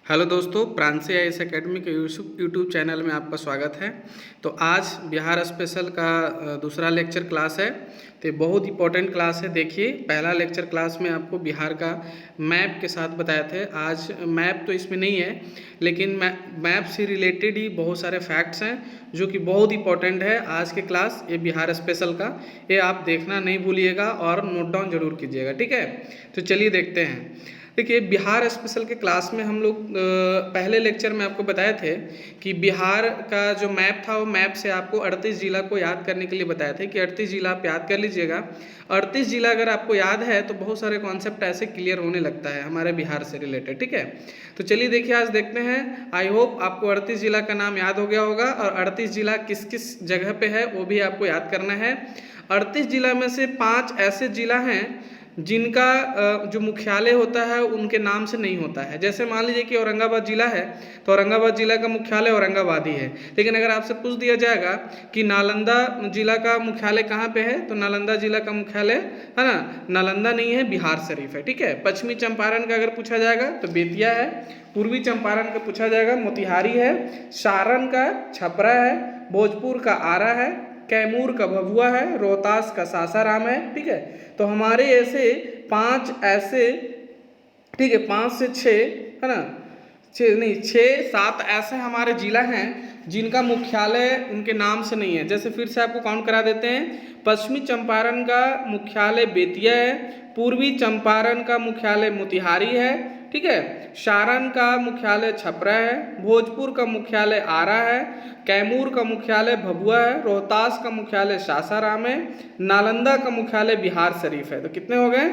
Hello दोस्तों, Pranshi IAS academy के YouTube channel में आपका स्वागत है। तो आज बिहार स्पेशल का दूसरा लेक्चर क्लास है। तो बहुत इंपॉर्टेंट क्लास है। देखिए, पहला लेक्चर क्लास में आपको बिहार का मैप के साथ बताए थे। आज मैप तो इसमें नहीं है, लेकिन मैप से रिलेटेड ही बहुत सारे फैक्ट्स हैं जो कि बहुत इंपॉर्टेंट है। आज के क्लास ये बिहार स्पेशल का, ये आप देखना नहीं भूलिएगा और नोट डाउन जरूर कीजिएगा, ठीक है। तो चलिए देखते हैं। देखिए, बिहार स्पेशल के क्लास में हम लोग पहले लेक्चर में आपको बताए थे कि बिहार का जो मैप था वो मैप से आपको 38 जिला को याद करने के लिए बताए थे कि 38 जिला आप याद कर लीजिएगा। 38 जिला अगर आपको याद है तो बहुत सारे कॉन्सेप्ट ऐसे क्लियर होने लगता है हमारे बिहार से रिलेटेड, ठीक है। तो चलिए देखिए, आज देखते हैं। आई होप आपको 38 जिला का नाम याद हो गया होगा और 38 जिला किस किस जगह पे है वो भी आपको याद करना है। 38 जिला में से 5 ऐसे जिला हैं जिनका जो मुख्यालय होता है उनके नाम से नहीं होता है। जैसे मान लीजिए कि औरंगाबाद जिला है तो औरंगाबाद जिला का मुख्यालय औरंगाबाद ही है। लेकिन अगर आपसे पूछ दिया जाएगा कि नालंदा जिला का मुख्यालय कहाँ पे है, तो नालंदा जिला का मुख्यालय है ना, नालंदा नहीं है, बिहार शरीफ है, ठीक है। पश्चिमी चंपारण का अगर पूछा जाएगा तो बेतिया है। पूर्वी चंपारण का पूछा जाएगा मोतिहारी है। सारण का छपरा है। भोजपुर का आरा है। कैमूर का भभुआ है। रोहतास का सासाराम है, ठीक है। तो हमारे ऐसे 5 ऐसे, ठीक है, 5 से 6 है ना, 6 7 ऐसे हमारे जिला हैं जिनका मुख्यालय उनके नाम से नहीं है। जैसे फिर से आपको काउंट करा देते हैं। पश्चिमी चंपारण का मुख्यालय बेतिया है। पूर्वी चंपारण का मुख्यालय मोतिहारी है, ठीक है। सारण का मुख्यालय छपरा है। भोजपुर का मुख्यालय आरा है। कैमूर का मुख्यालय भभुआ है। रोहतास का मुख्यालय सासाराम है। नालंदा का मुख्यालय बिहार शरीफ है। तो कितने हो गए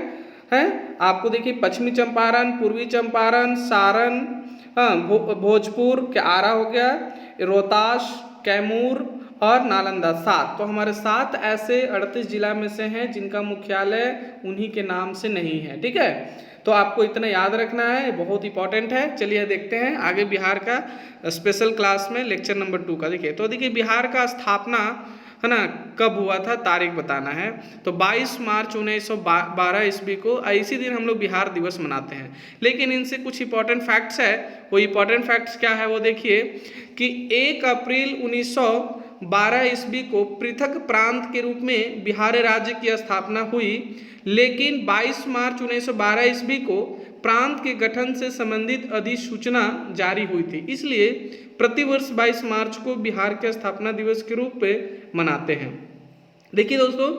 हैं आपको? देखिए, पश्चिमी चंपारण, पूर्वी चंपारण, सारण, हाँ, भोजपुर के आरा हो गया, रोहतास, कैमूर और नालंदा, 7। तो हमारे 7 ऐसे 38 जिला में से हैं जिनका मुख्यालय उन्हीं के नाम से नहीं है, ठीक है। तो आपको इतना याद रखना है, बहुत इंपॉर्टेंट है। चलिए देखते हैं आगे बिहार का स्पेशल क्लास में लेक्चर नंबर 2 का। देखिए, तो देखिए बिहार का स्थापना है ना कब हुआ था, तारीख बताना है। तो 22 मार्च 1912 ईस्वी को इसी दिन हम लोग बिहार दिवस मनाते हैं। लेकिन इनसे कुछ इंपॉर्टेंट फैक्ट्स है। वो इंपॉर्टेंट फैक्ट्स क्या है वो देखिए कि 1 अप्रैल 1912 ईस्वी को पृथक प्रांत के रूप में बिहार राज्य की स्थापना हुई। लेकिन 22 मार्च 1912 ईस्वी को प्रांत के गठन से संबंधित अधिसूचना जारी हुई थी। इसलिए प्रतिवर्ष 22 मार्च को बिहार के स्थापना दिवस के रूप में मनाते हैं। देखिए दोस्तों,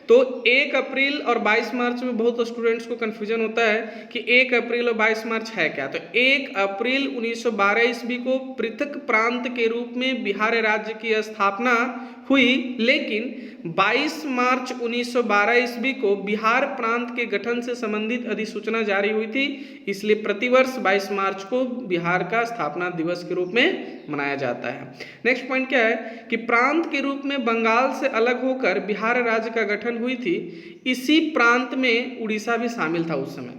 तो 1 अप्रैल और 22 मार्च में बहुत स्टूडेंट्स को कन्फ्यूजन होता है कि 1 अप्रैल और 22 मार्च है क्या। तो 1 अप्रैल 1912 ईस्वी को पृथक प्रांत के रूप में बिहार राज्य की स्थापना हुई। लेकिन 22 मार्च 1912 ईस्वी को बिहार प्रांत के गठन से संबंधित अधिसूचना जारी हुई थी। इसलिए प्रतिवर्ष 22 मार्च को बिहार का स्थापना दिवस के रूप में मनाया जाता है। नेक्स्ट पॉइंट क्या है कि प्रांत के रूप में बंगाल से अलग होकर बिहार राज्य का गठन हुई थी। इसी प्रांत में उड़ीसा भी शामिल था उस समय।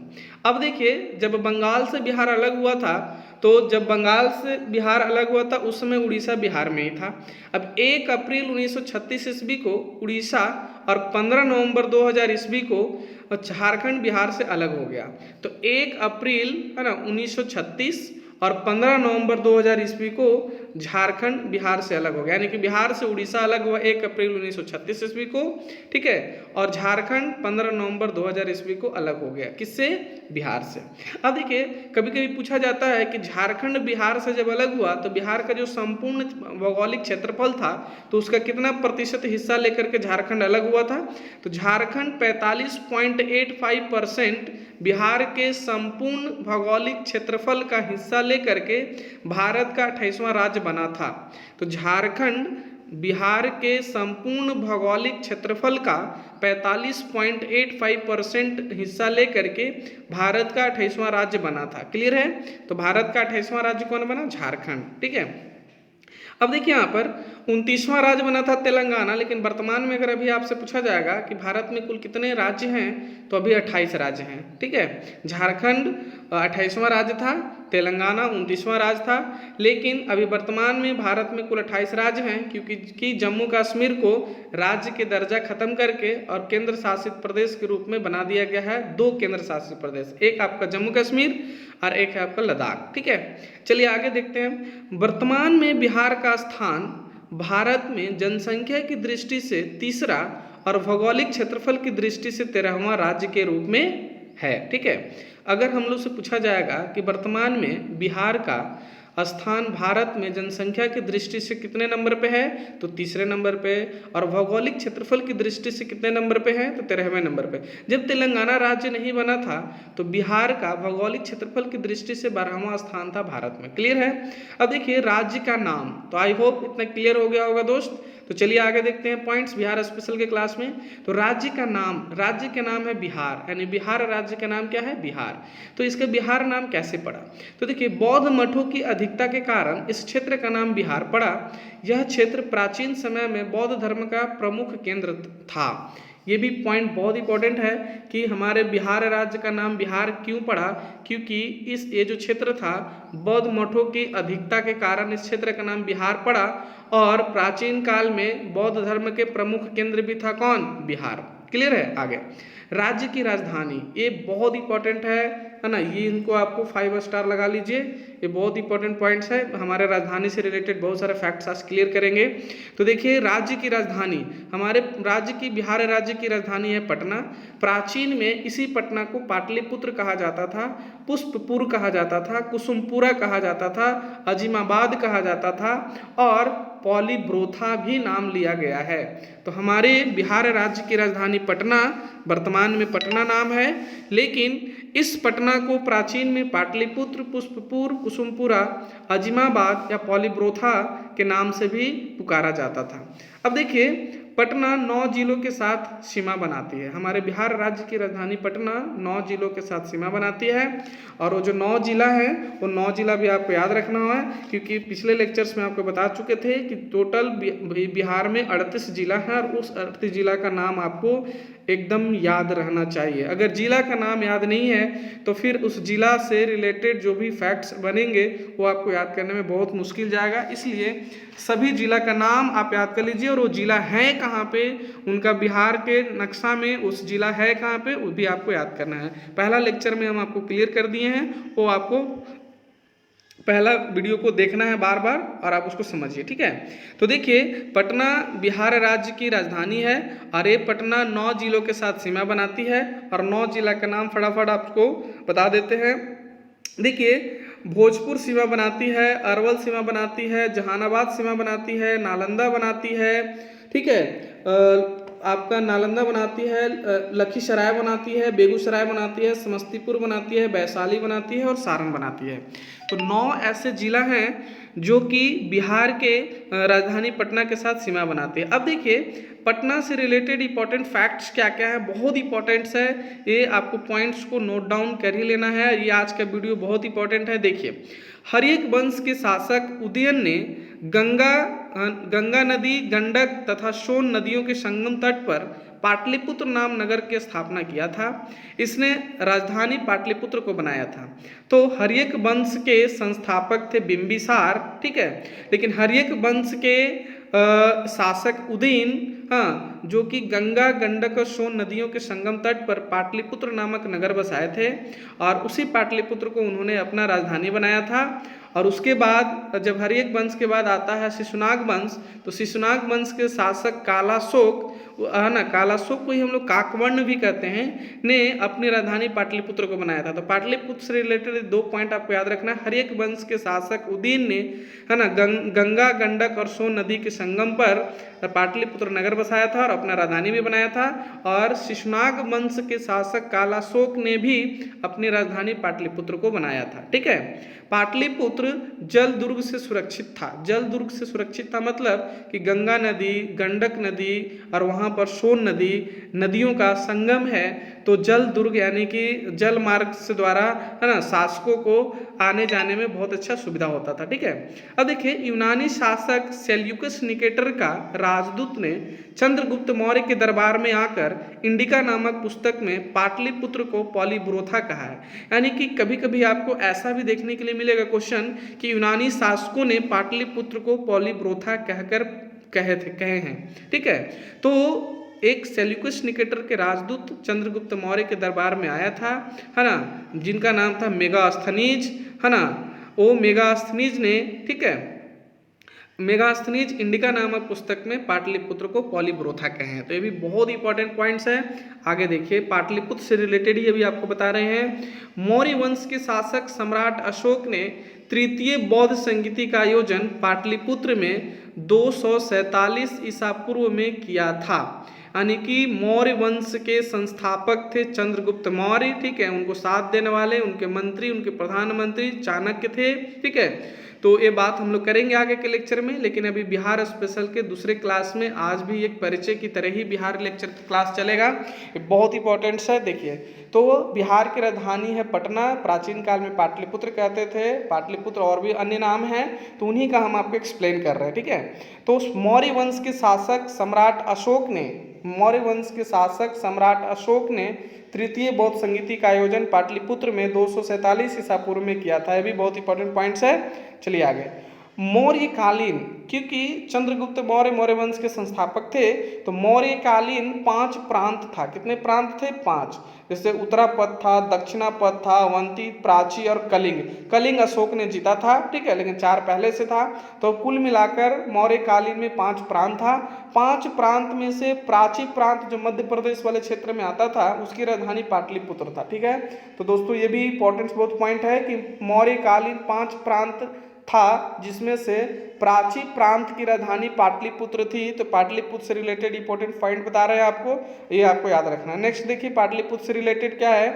अब देखिए, जब बंगाल से बिहार अलग हुआ था, तो जब बंगाल से बिहार अलग हुआ था उस समय उड़ीसा बिहार में ही था। अब 1 अप्रैल 1936 ईस्वी को उड़ीसा और 15 नवंबर 2000 ईस्वी को झारखंड बिहार से अलग हो गया। तो 1 अप्रैल है ना 1936 और 15 नवंबर 2000 ईस्वी को झारखंड बिहार से अलग हो गया। यानी कि बिहार से उड़ीसा अलग हुआ 1 अप्रैल 1936 ईस्वी को, ठीक है। और झारखंड 15 नवंबर 2000 ईस्वी को अलग हो गया। किससे? बिहार से। अब देखिए, कभी कभी पूछा जाता है कि झारखंड बिहार से जब अलग हुआ तो बिहार का जो संपूर्ण भौगोलिक क्षेत्रफल था तो उसका कितना प्रतिशत हिस्सा लेकर के झारखंड अलग हुआ था। तो झारखंड 45.85% बिहार के संपूर्ण भौगोलिक क्षेत्रफल का हिस्सा लेकर के भारत का 28वां राज्य बना था। तो झारखंड बिहार के संपूर्ण भौगोलिक क्षेत्रफल का 45.85% हिस्सा लेकर के भारत का 28वां राज्य बना था। क्लियर है? तो भारत का 28वां राज्य कौन बना? झारखंड, ठीक है। अब देखिए, यहाँ पर 29वां राज्य बना था तेलंगाना। लेकिन वर्तमान में अगर अभी आपसे पूछा जाएगा कि भारत में कुल कितने राज्य हैं, तो अभी 28 राज्य हैं, ठीक है। झारखंड 28वां राज्य था, तेलंगाना 29वां राज्य था। लेकिन अभी वर्तमान में भारत में कुल 28 राज्य हैं, क्योंकि जम्मू कश्मीर को राज्य के दर्जा खत्म करके और केंद्र शासित प्रदेश के रूप में बना दिया गया है। 2 केंद्र शासित प्रदेश, एक आपका जम्मू कश्मीर और एक है आपका लद्दाख। ठीक है, चलिए आगे देखते हैं। वर्तमान में बिहार का स्थान भारत में जनसंख्या की दृष्टि से तीसरा और भौगोलिक क्षेत्रफल की दृष्टि से 13वां राज्य के रूप में है। ठीक है, अगर हम लोग से पूछा जाएगा कि वर्तमान में बिहार का स्थान भारत में जनसंख्या की दृष्टि से कितने नंबर पे है, तो तीसरे नंबर पे, और भौगोलिक क्षेत्रफल की दृष्टि से कितने नंबर पे है, तो 13वें नंबर पे। जब तेलंगाना राज्य नहीं बना था तो बिहार का भौगोलिक क्षेत्रफल की दृष्टि से 12वां स्थान था भारत में। क्लियर है। अब देखिए राज्य का नाम, तो आई होप इतना क्लियर हो गया होगा दोस्त। तो चलिए आगे देखते हैं पॉइंट्स बिहार स्पेशल के क्लास में। तो राज्य का नाम है बिहार, यानी बिहार राज्य का नाम क्या है, बिहार। तो इसका बिहार नाम कैसे पड़ा, तो देखिए बौद्ध मठों की अधिकता के कारण इस क्षेत्र का नाम बिहार पड़ा। यह क्षेत्र प्राचीन समय में बौद्ध धर्म का प्रमुख केंद्र था। ये भी पॉइंट बहुत इंपॉर्टेंट है कि हमारे बिहार राज्य का नाम बिहार क्यों पड़ा, क्योंकि ये जो क्षेत्र था बौद्ध मठों की अधिकता के कारण इस क्षेत्र का नाम बिहार पड़ा। और प्राचीन काल में बौद्ध धर्म के प्रमुख केंद्र भी था कौन, बिहार। क्लियर है। आगे राज्य की राजधानी, ये बहुत इंपॉर्टेंट है ना, ये इनको आपको 5 स्टार लगा लीजिए, ये बहुत इंपॉर्टेंट पॉइंट्स है। हमारे राजधानी से रिलेटेड बहुत सारे फैक्ट्स आज क्लियर करेंगे। तो देखिए राज्य की राजधानी, हमारे राज्य की, बिहार राज्य की राजधानी है पटना। प्राचीन में इसी पटना को पाटलिपुत्र कहा जाता था, पुष्पपुर कहा जाता था, कुसुमपुरा कहा जाता था, अजीमाबाद कहा जाता था और पॉलीब्रोथा भी नाम लिया गया है। तो हमारे बिहार राज्य की राजधानी पटना, वर्तमान में पटना नाम है, लेकिन इस पटना को प्राचीन में पाटलिपुत्र, पुष्पपुर, कुसुमपुरा, अजीमाबाद या पॉलीब्रोथा के नाम से भी पुकारा जाता था। अब देखिए पटना 9 जिलों के साथ सीमा बनाती है। हमारे बिहार राज्य की राजधानी पटना 9 जिलों के साथ सीमा बनाती है। और वो जो 9 जिला है वो 9 जिला भी आपको याद रखना है, क्योंकि पिछले लेक्चर्स में आपको बता चुके थे कि टोटल बिहार में 38 जिला है और उस 38 जिला का नाम आपको एकदम याद रहना चाहिए। अगर जिला का नाम याद नहीं है तो फिर उस जिला से रिलेटेड जो भी फैक्ट्स बनेंगे वो आपको याद करने में बहुत मुश्किल जाएगा। इसलिए सभी जिला का नाम आप याद कर लीजिए, और वो जिला है कहाँ पे, उनका बिहार के नक्शा में उस जिला है कहाँ पे, वो भी आपको याद करना है। पहला लेक्चर में हम आपको क्लियर कर दिए हैं, वो आपको पहला वीडियो को देखना है बार बार और आप उसको समझिए। ठीक है, तो देखिए पटना बिहार राज्य की राजधानी है और ये पटना 9 जिलों के साथ सीमा बनाती है। और 9 जिला का नाम फटाफट आपको बता देते हैं। देखिए भोजपुर सीमा बनाती है, अरवल सीमा बनाती है, जहानाबाद सीमा बनाती है, नालंदा बनाती है। ठीक है, आपका नालंदा बनाती है, लखीसराय बनाती है, बेगूसराय बनाती है, समस्तीपुर बनाती है, वैशाली बनाती है और सारण बनाती है। तो 9 ऐसे जिला हैं जो कि बिहार के राजधानी पटना के साथ सीमा बनाते हैं। अब देखिए पटना से रिलेटेड इंपॉर्टेंट फैक्ट्स क्या क्या है, बहुत इंपॉर्टेंट्स है, ये आपको पॉइंट्स को नोट डाउन कर ही लेना है। ये आज का वीडियो बहुत इंपॉर्टेंट है। देखिए हर्यक वंश के शासक उदयन ने गंगा नदी, गंडक तथा सोन नदियों के संगम तट पर पाटलिपुत्र नाम नगर की स्थापना किया था। इसने राजधानी पाटलिपुत्र को बनाया था। तो हर्यक वंश के संस्थापक थे बिंबिसार। ठीक है, लेकिन हर्यक वंश के शासक उदयन, हाँ, जो कि गंगा, गंडक और सोन नदियों के संगम तट पर पाटलिपुत्र नामक नगर बसाए थे और उसी पाटलिपुत्र को उन्होंने अपना राजधानी बनाया था। और उसके बाद जब हर्यक वंश के बाद आता है शिशुनाग वंश, तो शिशुनाग वंश के शासक कालाशोक, है ना, कालाशोक को ही हम लोग काकवर्ण भी कहते हैं, ने अपनी राजधानी पाटलिपुत्र को बनाया था। तो पाटलिपुत्र से रिलेटेड 2 पॉइंट आपको याद रखना है। हर्यक वंश के शासक उदयन ने, है ना, गंगा, गंडक और सोन नदी के संगम पर पाटलिपुत्र नगर बसाया था और अपना राजधानी भी बनाया था। और शिशुनाग वंश के शासक कालाशोक ने भी अपनी राजधानी पाटलिपुत्र को बनाया था। ठीक है, पाटलिपुत्र जल दुर्ग से सुरक्षित था। जल दुर्ग से सुरक्षित था मतलब कि गंगा नदी, गंडक नदी और वहाँ पर सोन नदी, नदियों का संगम है, तो जल दुर्ग यानी कि जल मार्ग से द्वारा है ना शासकों को आने जाने में बहुत अच्छा सुविधा होता था। ठीक है, अब देखिए यूनानी शासक सेल्यूकस निकेटर का राजदूत ने चंद्रगुप्त मौर्य के दरबार में आकर इंडिका नामक पुस्तक में पाटलिपुत्र को पॉलीब्रोथा कहा है। यानी कि कभी कभी आपको ऐसा भी देखने के लिए मिलेगा क्वेश्चन कि यूनानी शासकों ने पाटलिपुत्र को पॉलीब्रोथा कहकर कहे हैं। ठीक है, तो एक सेल्यूकस निकेटर के राजदूत चंद्रगुप्त मौर्य के दरबार में आया था, है ना, जिनका नाम था मेगास्थनीज, है ना। वो मेगास्थनीज ने, ठीक है, मेगास्थनीज इंडिका नामक पुस्तक में पाटलिपुत्र को पॉलीब्रोथा कहे हैं। तो ये भी बहुत इंपॉर्टेंट पॉइंट्स है। आगे देखिए, पाटलिपुत्र से रिलेटेड ही अभी आपको बता रहे हैं। मौर्य वंश के शासक सम्राट अशोक ने तृतीय बौद्ध संगीति का आयोजन पाटलिपुत्र में 247 ईसा पूर्व में किया था। यानी कि मौर्य वंश के संस्थापक थे चंद्रगुप्त मौर्य। ठीक है, उनको साथ देने वाले उनके मंत्री, उनके प्रधानमंत्री चाणक्य थे। ठीक है, तो ये बात हम लोग करेंगे आगे के लेक्चर में, लेकिन अभी बिहार स्पेशल के दूसरे क्लास में आज भी एक परिचय की तरह ही बिहार लेक्चर क्लास चलेगा। ये बहुत इंपॉर्टेंट है। देखिए, तो बिहार की राजधानी है पटना, प्राचीन काल में पाटलिपुत्र कहते थे। पाटलिपुत्र और भी अन्य नाम हैं, तो उन्हीं का हम आपको एक्सप्लेन कर रहे हैं। ठीक है, तो मौर्य वंश के शासक सम्राट अशोक ने, मौर्य वंश के शासक सम्राट अशोक ने तृतीय बौद्ध संगीति का आयोजन पाटलिपुत्र में 247 ईसा पूर्व में किया था। ये भी बहुत इंपॉर्टेंट पॉइंट्स है। चलिए आगे, मौर्यकालीन, क्योंकि चंद्रगुप्त मौर्य मौर्य वंश के संस्थापक थे, तो मौर्यकालीन 5 प्रांत था। कितने प्रांत थे? 5। जैसे उत्तरापथ था, दक्षिणापथ था, अवंती, प्राची और कलिंग। कलिंग अशोक ने जीता था, ठीक है, लेकिन 4 पहले से था। तो कुल मिलाकर मौर्यकालीन में 5 प्रांत था। 5 प्रांत में से प्राची प्रांत जो मध्य प्रदेश वाले क्षेत्र में आता था, उसकी राजधानी पाटलिपुत्र था। ठीक है, तो दोस्तों ये भी इंपॉर्टेंट बहुत पॉइंट है कि मौर्यकालीन 5 प्रांत था, जिसमें से प्राची प्रांत की राजधानी पाटलिपुत्र थी। तो पाटलिपुत्र से रिलेटेड इंपॉर्टेंट पॉइंट बता रहे हैं आपको, ये आपको याद रखना है। नेक्स्ट देखिए, पाटलिपुत्र से रिलेटेड क्या है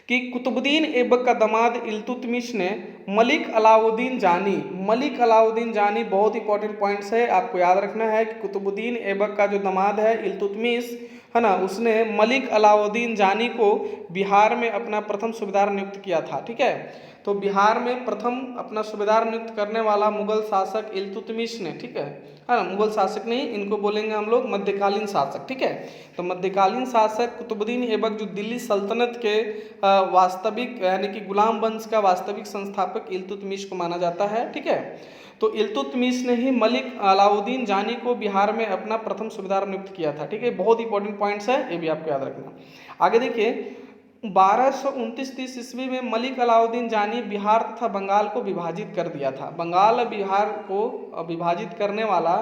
कि कुतुबुद्दीन ऐबक का दामाद इल्तुतमिश ने मलिक अलाउद्दीन जानी, मलिक अलाउद्दीन जानी बहुत इंपॉर्टेंट पॉइंट्स है, आपको याद रखना है कि कुतुबुद्दीन ऐबक का जो दामाद है इल्तुतमिश, है ना, उसने मलिक अलाउद्दीन जानी को बिहार में अपना प्रथम सूबेदार नियुक्त किया था। ठीक है, तो बिहार में प्रथम अपना सूबेदार नियुक्त करने वाला मुगल शासक इल्तुतमिश ने, ठीक है ना, मुगल शासक नहीं, इनको बोलेंगे हम लोग मध्यकालीन शासक। ठीक है, तो मध्यकालीन शासक कुतुबुद्दीन ऐबक जो दिल्ली सल्तनत के वास्तविक यानी कि गुलाम वंश का वास्तविक संस्थापक इल्तुतमिश को माना जाता है। ठीक है, तो इल्तुतमिश ने ही मलिक अलाउद्दीन जानी को बिहार में अपना प्रथम सूबेदार नियुक्त किया था। ठीक है, बहुत इंपॉर्टेंट पॉइंट्स है, ये भी आपको याद रखना। आगे देखिए, 1229-30 ईस्वी में मलिक अलाउद्दीन जानी बिहार तथा बंगाल को विभाजित कर दिया था। बंगाल और बिहार को विभाजित करने वाला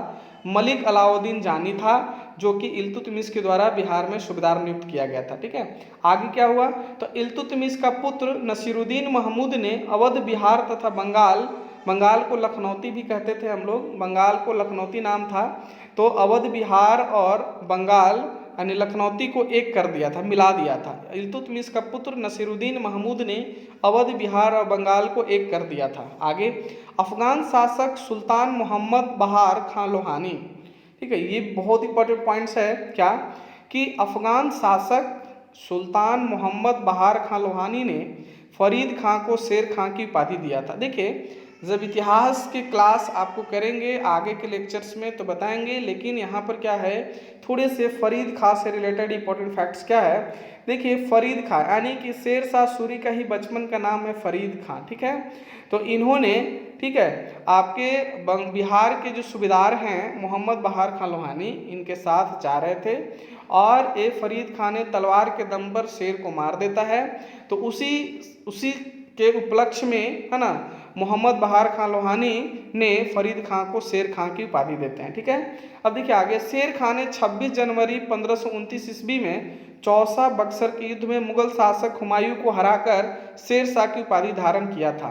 मलिक अलाउद्दीन जानी था, जो कि इल्तुतमिश के द्वारा बिहार में सूबेदार नियुक्त किया गया था। ठीक है, आगे क्या हुआ, तो इल्तुतमिश का पुत्र नसीरुद्दीन महमूद ने अवध, बिहार तथा बंगाल, बंगाल को लखनौती भी कहते थे हम लोग, बंगाल को लखनौती नाम था, तो अवध, बिहार और बंगाल यानी लखनौती को एक कर दिया था, मिला दिया था। इल्तुतमिश का पुत्र नसीरुद्दीन महमूद ने अवध, बिहार और बंगाल को एक कर दिया था। आगे, अफगान शासक सुल्तान मोहम्मद बहार खान लोहानी, ठीक है, ये बहुत इंपॉर्टेंट पॉइंट्स है क्या, कि अफगान शासक सुल्तान मोहम्मद बहार खान लोहानी ने फरीद खां को शेर खां की उपाधि दिया था। देखिए, जब इतिहास के क्लास आपको करेंगे आगे के लेक्चर्स में तो बताएंगे, लेकिन यहाँ पर क्या है, थोड़े से फरीद खां से रिलेटेड इंपॉर्टेंट फैक्ट्स क्या है। देखिए, फरीद खां यानी कि शेर शाह सूरी का ही बचपन का नाम है फरीद खां। ठीक है, तो इन्होंने, ठीक है, आपके बिहार के जो सूबेदार हैं मोहम्मद बहार खान लोहानी, इनके साथ जा रहे थे और ये फरीद खां ने तलवार के दम पर शेर को मार देता है। तो उसी के उपलक्ष्य में, है ना, मोहम्मद बहार खान लोहानी ने फरीद खां को शेर खां की उपाधि देते हैं। ठीक है, अब देखिए आगे, शेर खां ने 26 जनवरी 1529 ईस्वी में चौसा बक्सर के युद्ध में मुगल शासक हुमायूं को हराकर शेर शाह की उपाधि धारण किया था।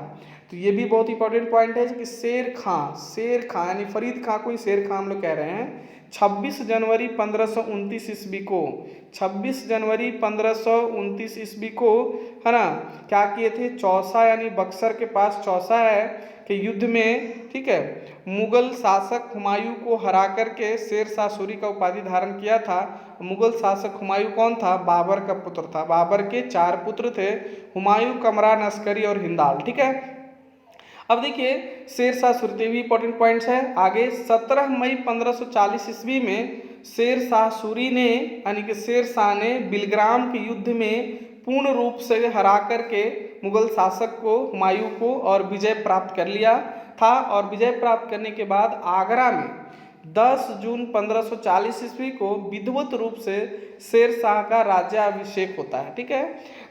तो ये भी बहुत इंपॉर्टेंट पॉइंट है कि शेर खां यानी फरीद खां को ही शेर खां हम लोग कह रहे हैं। 26 जनवरी 1529 ईस्वी को, 26 जनवरी 1529 ईस्वी को, है ना, क्या किए थे, चौसा यानी बक्सर के पास चौसा है कि युद्ध में, ठीक है, मुगल शासक हुमायूं को हरा करके शेर शाह सूरी का उपाधि धारण किया था। मुगल शासक हुमायूं कौन था, बाबर का पुत्र था। बाबर के 4 पुत्र थे, हुमायूं, कमरान, अस्करी और हिंदाल, ठीक है। अब देखिए शेर शाह सूरी भी इंपॉर्टेंट पॉइंट्स है आगे। 17 मई 1540 ईस्वी में शेर शाह सूरी ने यानी कि शेर शाह ने बिलग्राम के युद्ध में पूर्ण रूप से हरा करके मुगल शासक को, हुमायूं को, और विजय प्राप्त कर लिया था। और विजय प्राप्त करने के बाद आगरा में 10 जून 1540 ईस्वी को विधिवत रूप से शेर शाह का राज्याभिषेक होता है, ठीक है।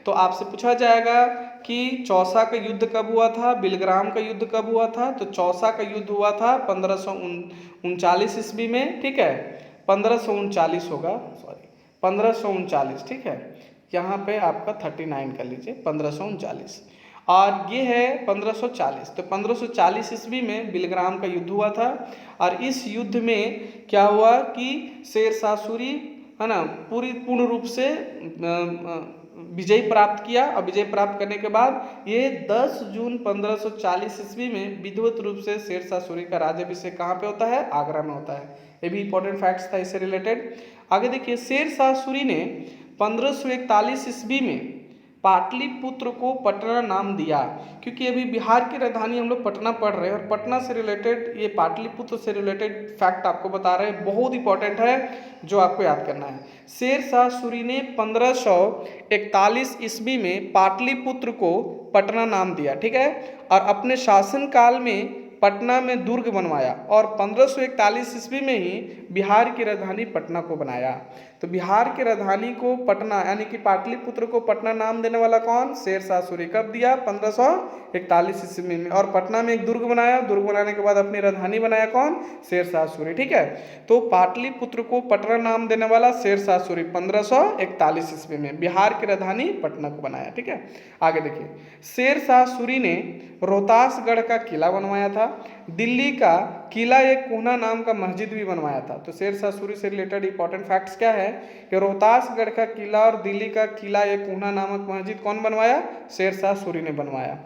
तो आपसे पूछा जाएगा कि चौसा का युद्ध कब हुआ था, बिलग्राम का युद्ध कब हुआ था। तो चौसा का युद्ध हुआ था 1539 ईस्वी में, ठीक है, 1539 होगा, सॉरी 1539, ठीक है। यहाँ पे आपका 39 कर लीजिए, 1539, और ये है 1540। तो 1540 ईस्वी में बिलग्राम का युद्ध हुआ था। और इस युद्ध में क्या हुआ कि शेर शाह सूरी, है ना, पूर्ण रूप से विजय प्राप्त किया। और विजय प्राप्त करने के बाद ये 10 जून 1540 ईस्वी में विधिवत रूप से शेर शाह सूरी का राज्याभिषेक कहाँ पे होता है, आगरा में होता है। ये भी इंपॉर्टेंट फैक्ट्स था इससे रिलेटेड। आगे देखिए शेर शाह सूरी ने 1541 ईस्वी में पाटलिपुत्र को पटना नाम दिया, क्योंकि अभी बिहार की राजधानी हम लोग पटना पढ़ रहे हैं और पटना से रिलेटेड ये पाटलिपुत्र से रिलेटेड फैक्ट आपको बता रहे हैं, बहुत इंपॉर्टेंट है जो आपको याद करना है। शेर शाह सूरी ने 1541 ईस्वी में पाटलिपुत्र को पटना नाम दिया, ठीक है, और अपने शासनकाल में पटना में दुर्ग बनवाया और 1541 ईस्वी में ही बिहार की राजधानी पटना को बनाया। तो बिहार की राजधानी को पटना यानी कि पाटलिपुत्र को पटना नाम देने वाला कौन, शेर शाह सूरी। कब दिया, 1541 ईस्वी में। और पटना में एक दुर्ग बनाया, दुर्ग बनाने के बाद अपनी राजधानी बनाया कौन, शेर शाह सूरी, ठीक है। तो पाटलिपुत्र को पटना नाम देने वाला शेर शाह सूरी 1541 ईस्वी में बिहार की राजधानी पटना को बनाया, ठीक है। आगे देखिए शेर शाह सूरी ने रोहतासगढ़ का किला बनवाया था, दिल्ली का किला एक कोहना नाम का मस्जिद भी बनवाया था। तो शेर शाह सूरी से रिलेटेड इंपॉर्टेंट फैक्ट्स क्या है कि रोहतासगढ़ का किला और दिल्ली का किला एक कोहना नामक मस्जिद कौन बनवाया, शेर शाह सूरी ने बनवाया।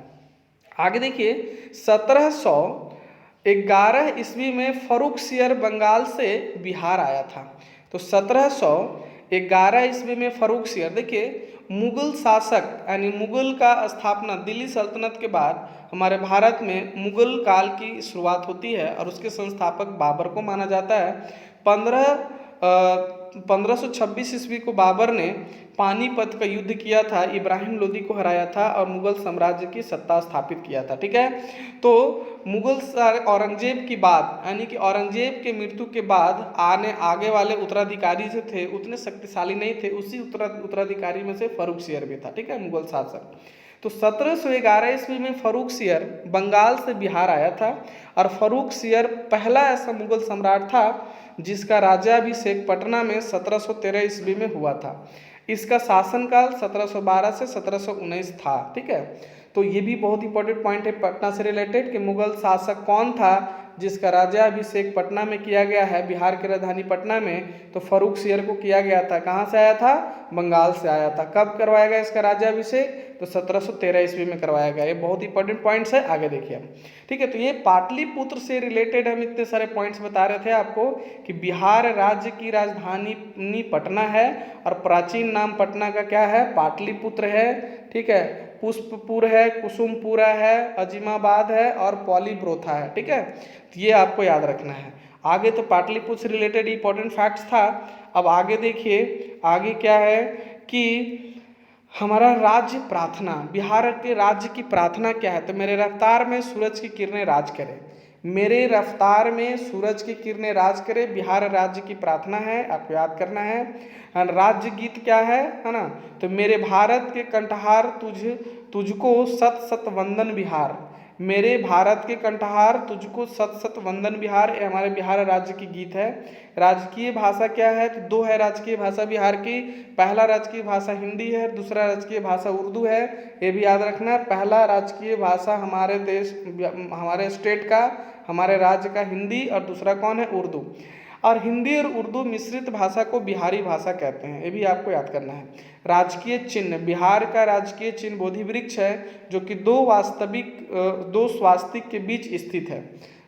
आगे देखिए 1711 ईस्वी में फर्रुखसियर बंगाल से बिहार आया था। तो 1711 ईस्वी में फर्रुखसियर, देखिए मुगल शासक यानी मुगल का स्थापना दिल्ली सल्तनत के बाद हमारे भारत में मुगल काल की शुरुआत होती है और उसके संस्थापक बाबर को माना जाता है। 1526 ईस्वी को बाबर ने पानीपत का युद्ध किया था, इब्राहिम लोदी को हराया था और मुगल साम्राज्य की सत्ता स्थापित किया था, ठीक है। तो मुगल औरंगजेब की बाद यानी कि औरंगजेब के मृत्यु के बाद आगे वाले उत्तराधिकारी जो थे उतने शक्तिशाली नहीं थे, उसी उत्तराधिकारी में से फर्रुखसियर भी था, ठीक है, मुगल शासक। तो 1711 ईस्वी में फर्रुखसियर बंगाल से बिहार आया था और फर्रुखसियर पहला ऐसा मुगल सम्राट था जिसका राज्याभिषेक पटना में 1713 ईस्वी में हुआ था। इसका शासनकाल 1712 से 1719 था, ठीक है। तो ये भी बहुत इंपॉर्टेंट पॉइंट है पटना से रिलेटेड कि मुगल शासक कौन था जिसका राज्याभिषेक पटना में किया गया है, बिहार की राजधानी पटना में। तो फर्रुखसियर को किया गया था, कहाँ से आया था, बंगाल से आया था। कब करवाया गया इसका राज्याभिषेक, तो 1713 ईस्वी में करवाया गया। ये बहुत इंपॉर्टेंट पॉइंट्स है, आगे देखिए हम, ठीक है। तो ये पाटलिपुत्र से रिलेटेड हम इतने सारे पॉइंट्स बता रहे थे आपको कि बिहार राज्य की राजधानी पटना है और प्राचीन नाम पटना का क्या है, पाटलिपुत्र है, ठीक है, पुष्पपुर है, कुसुमपुरा है, अजीमाबाद है और पॉलीब्रोथा है, ठीक है। तो ये आपको याद रखना है। आगे तो पाटलिपुत्र से रिलेटेड इंपॉर्टेंट फैक्ट्स था। अब आगे देखिए आगे क्या है कि हमारा राज्य प्रार्थना, बिहार के राज्य की प्रार्थना क्या है, तो मेरे रफ्तार में सूरज की किरणें राज करें, मेरे रफ्तार में सूरज की किरणें राज करें, बिहार राज्य की प्रार्थना है, आपको याद करना है। राज्य गीत क्या है ना, तो मेरे भारत के कंठहार तुझको सत सत वंदन बिहार, मेरे भारत के कंठहार तुझको सत सत वंदन बिहार, ये हमारे बिहार राज्य की गीत है। राजकीय भाषा क्या है? तो दो है राजकीय भाषा बिहार की। पहला राजकीय भाषा हिंदी है, दूसरा राजकीय भाषा उर्दू है। ये भी याद रखना है, पहला राजकीय भाषा हमारे देश, हमारे स्टेट का, हमारे राज्य का हिंदी, और दूसरा कौन है? उर्दू। और हिंदी और उर्दू मिश्रित भाषा को बिहारी भाषा कहते हैं, ये भी आपको याद करना है। राजकीय चिन्ह, बिहार का राजकीय चिन्ह बोधि वृक्ष है, जो कि दो स्वास्तिक के बीच स्थित है।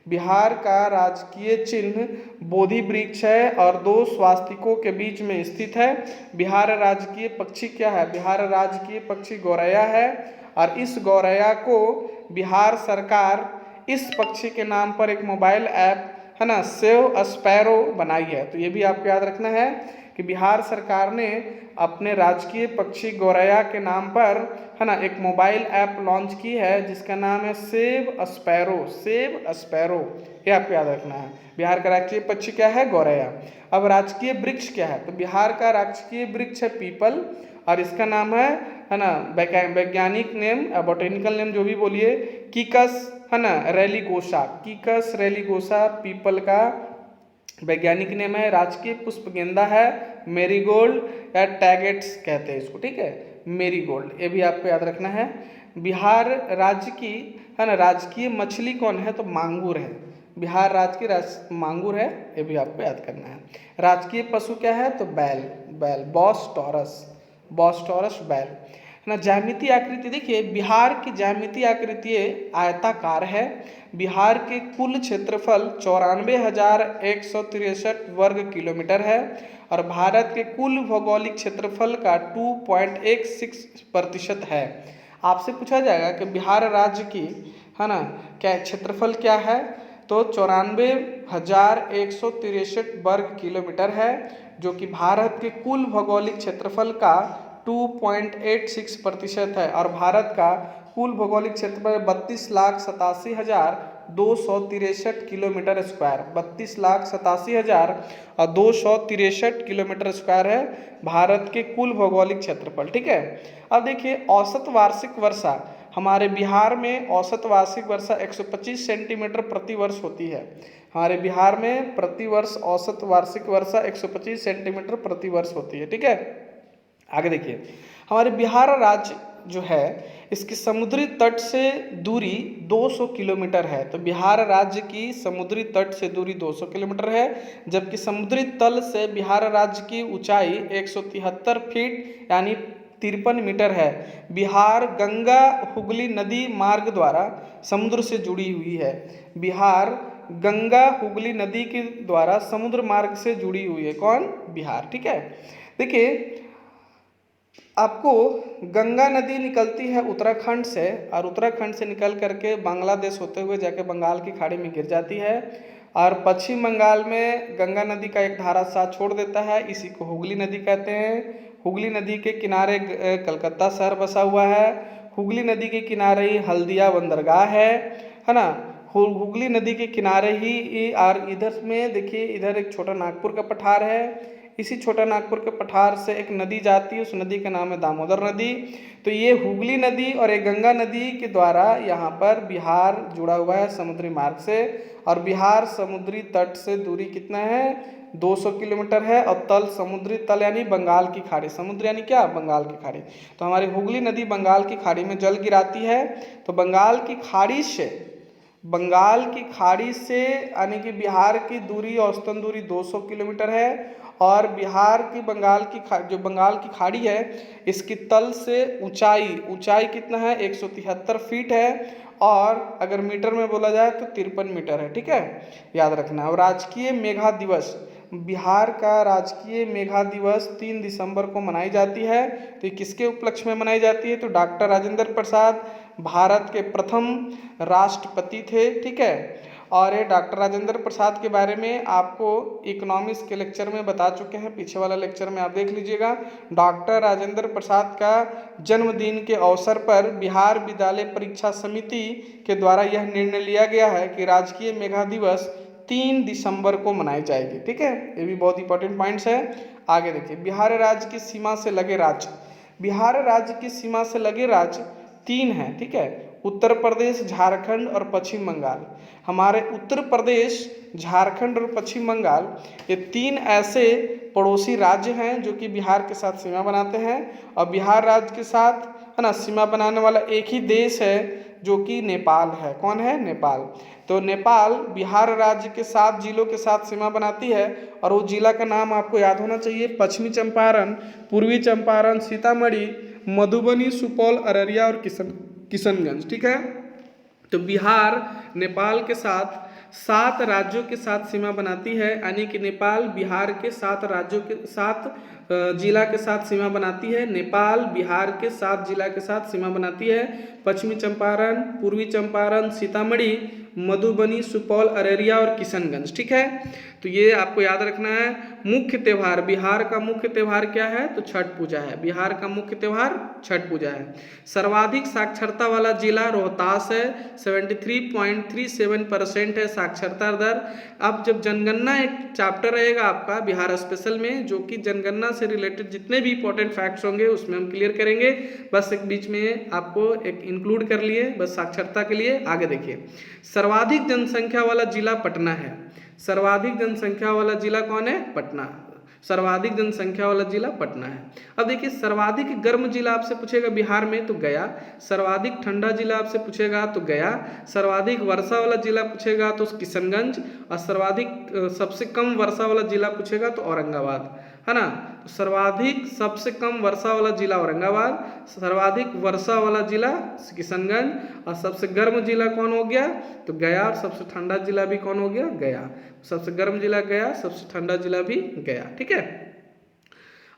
बिहार का राजकीय चिन्ह बोधि वृक्ष है और दो स्वास्तिकों के बीच में स्थित है। बिहार राजकीय पक्षी क्या है? बिहार राजकीय पक्षी गौरैया है, और इस गौरैया को बिहार सरकार इस पक्षी के नाम पर एक मोबाइल ऐप है ना, सेव स्पैरो बनाई है। तो ये भी आपको याद रखना है कि बिहार सरकार ने अपने राजकीय पक्षी गौरैया के नाम पर है ना एक मोबाइल ऐप लॉन्च की है, जिसका नाम है सेव स्पैरो। सेव स्पैरो, ये आपको याद रखना है। बिहार का राजकीय पक्षी क्या है? गौरैया। अब राजकीय वृक्ष क्या है? तो बिहार का राजकीय वृक्ष है पीपल, और इसका नाम है ना, वैज्ञानिक नेम, बॉटेनिकल नेम जो भी बोलिए, कीकस है ना रेलिगोसा। कीकस रेलिगोसा पीपल का वैज्ञानिक नेम है। राजकीय पुष्प गेंदा है, मेरीगोल्ड या टैगेट्स कहते हैं इसको, ठीक है, मेरीगोल्ड, ये भी आपको याद रखना है। बिहार राज्य की है ना राजकीय मछली कौन है? तो मांगुर है। बिहार राज्य की मांगुर है, ये भी आपको याद करना है। राजकीय पशु क्या है? तो बैल, बैल, बॉस टॉरस, बॉस टॉरस बैल है ना। ज्यामितीय आकृति देखिए, बिहार की ज्यामितीय आकृति आयताकार है। बिहार के कुल क्षेत्रफल 94,163 वर्ग किलोमीटर है, और भारत के कुल भौगोलिक क्षेत्रफल का 2.16% है। आपसे पूछा जाएगा कि बिहार राज्य की है ना क्या क्षेत्रफल क्या है? तो 94,163 वर्ग किलोमीटर है, जो कि भारत के कुल भौगोलिक क्षेत्रफल का 2.86% है। और भारत का कुल भौगोलिक क्षेत्रफल 32,87,263 किलोमीटर स्क्वायर, 32,87,263 किलोमीटर स्क्वायर है भारत के कुल भौगोलिक क्षेत्रफल, ठीक है। अब देखिए औसत वार्षिक वर्षा, हमारे बिहार में औसत वार्षिक वर्षा 125 सेंटीमीटर प्रति वर्ष होती है। हमारे बिहार में प्रतिवर्ष औसत वार्षिक वर्षा 125 सेंटीमीटर प्रति वर्ष होती है, ठीक है। आगे देखिए, हमारे बिहार राज्य जो है इसकी समुद्री तट से दूरी 200 किलोमीटर है। तो बिहार राज्य की समुद्री तट से दूरी 200 किलोमीटर है, जबकि समुद्री तल से बिहार राज्य की ऊंचाई 173 फीट यानी 53 मीटर है। बिहार गंगा हुगली नदी मार्ग द्वारा समुद्र से जुड़ी हुई है। बिहार गंगा हुगली नदी के द्वारा समुद्र मार्ग से जुड़ी हुई है। कौन? बिहार, ठीक है। देखिए आपको गंगा नदी निकलती है उत्तराखंड से, और उत्तराखंड से निकल करके बांग्लादेश होते हुए जाके बंगाल की खाड़ी में गिर जाती है, और पश्चिम बंगाल में गंगा नदी का एक धारा साथ छोड़ देता है, इसी को हुगली नदी कहते हैं। हुगली नदी के किनारे कलकत्ता शहर बसा हुआ है। हुगली नदी के किनारे ही हल्दिया बंदरगाह है ना। हुगली नदी के किनारे ही, और इधर में देखिए इधर एक छोटा नागपुर का पठार है। इसी छोटा नागपुर के पठार से एक नदी जाती है, उस नदी का नाम है दामोदर नदी। तो ये हुगली नदी और ये गंगा नदी के द्वारा यहाँ पर बिहार जुड़ा हुआ है समुद्री मार्ग से, और बिहार समुद्री तट से दूरी कितना है? 200 किलोमीटर है, और तल समुद्री तल यानी बंगाल की खाड़ी, समुद्र यानी क्या? बंगाल की खाड़ी। तो हमारी हुगली नदी बंगाल की खाड़ी में जल गिराती है। तो बंगाल की खाड़ी से यानी कि बिहार की दूरी, औसतन दूरी 200 किलोमीटर है, और बिहार की जो बंगाल की खाड़ी है इसकी तल से ऊंचाई कितना है? 173 फीट है, और अगर मीटर में बोला जाए तो 53 मीटर है, ठीक है, याद रखना। और राजकीय मेघा दिवस, बिहार का राजकीय मेघा दिवस 3 दिसंबर को मनाई जाती है। तो ये किसके उपलक्ष्य में मनाई जाती है? तो डॉक्टर राजेंद्र प्रसाद भारत के प्रथम राष्ट्रपति थे, ठीक है। और ये डॉक्टर राजेंद्र प्रसाद के बारे में आपको इकोनॉमिक्स के लेक्चर में बता चुके हैं, पीछे वाला लेक्चर में आप देख लीजिएगा। डॉक्टर राजेंद्र प्रसाद का जन्मदिन के अवसर पर बिहार विद्यालय परीक्षा समिति के द्वारा यह निर्णय लिया गया है कि राजकीय मेघा दिवस 3 दिसंबर को मनाई जाएगी, ठीक है। ये भी बहुत इंपॉर्टेंट पॉइंट्स है। आगे देखिए, बिहार राज्य की सीमा से लगे राज्य, बिहार राज्य की सीमा से लगे राज्य 3 हैं, ठीक है। उत्तर प्रदेश, झारखंड और पश्चिम बंगाल। हमारे उत्तर प्रदेश, झारखंड और पश्चिम बंगाल ये 3 ऐसे पड़ोसी राज्य हैं जो कि बिहार के साथ सीमा बनाते हैं। और बिहार राज्य के साथ है ना सीमा बनाने वाला एक ही देश है जो कि नेपाल है। कौन है? नेपाल। तो नेपाल बिहार राज्य के 7 जिलों के साथ सीमा बनाती है और वो जिला का नाम आपको याद होना चाहिए, पश्चिमी चंपारण, पूर्वी चंपारण, सीतामढ़ी, मधुबनी, सुपौल, अररिया और किशनगंज। ठीक है, तो बिहार नेपाल के साथ 7 राज्यों के साथ सीमा बनाती है, यानी कि नेपाल बिहार के 7 राज्यों के 7 जिला के साथ सीमा बनाती है। नेपाल बिहार के 7 जिला के साथ सीमा बनाती है, पश्चिमी चंपारण, पूर्वी चंपारण, सीतामढ़ी, मधुबनी, सुपौल, अररिया और किशनगंज। ठीक है, तो ये आपको याद रखना है। मुख्य त्यौहार, बिहार का मुख्य त्यौहार क्या है? तो छठ पूजा है। बिहार का मुख्य त्यौहार छठ पूजा है। सर्वाधिक साक्षरता वाला जिला रोहतास है, 73.37% है साक्षरता दर। अब जब जनगणना एक चैप्टर रहेगा आपका बिहार स्पेशल में, जो कि जनगणना से रिलेटेड जितने भी इंपॉर्टेंट फैक्ट्स होंगे उसमें हम क्लियर करेंगे। बस एक बीच में आपको एक इंक्लूड कर लिए बस साक्षरता के लिए। आगे देखिए, सर्वाधिक जनसंख्या वाला जिला पटना है। सर्वाधिक जनसंख्या वाला जिला कौन है? पटना। सर्वाधिक जनसंख्या वाला जिला पटना है। अब देखिए, सर्वाधिक गर्म जिला आपसे पूछेगा बिहार में तो गया। सर्वाधिक ठंडा जिला आपसे पूछेगा तो गया। सर्वाधिक वर्षा वाला जिला पूछेगा तो किशनगंज। और सर्वाधिक सबसे कम वर्षा वाला जिला पूछेगा तो औरंगाबाद, है ना। तो सर्वाधिक सबसे कम वर्षा वाला जिला औरंगाबाद, सर्वाधिक वर्षा वाला जिला किशनगंज, और सबसे गर्म जिला कौन हो गया? तो गया। और सबसे ठंडा जिला भी कौन हो गया? गया। सबसे गर्म जिला गया, सबसे ठंडा जिला भी गया। ठीक है,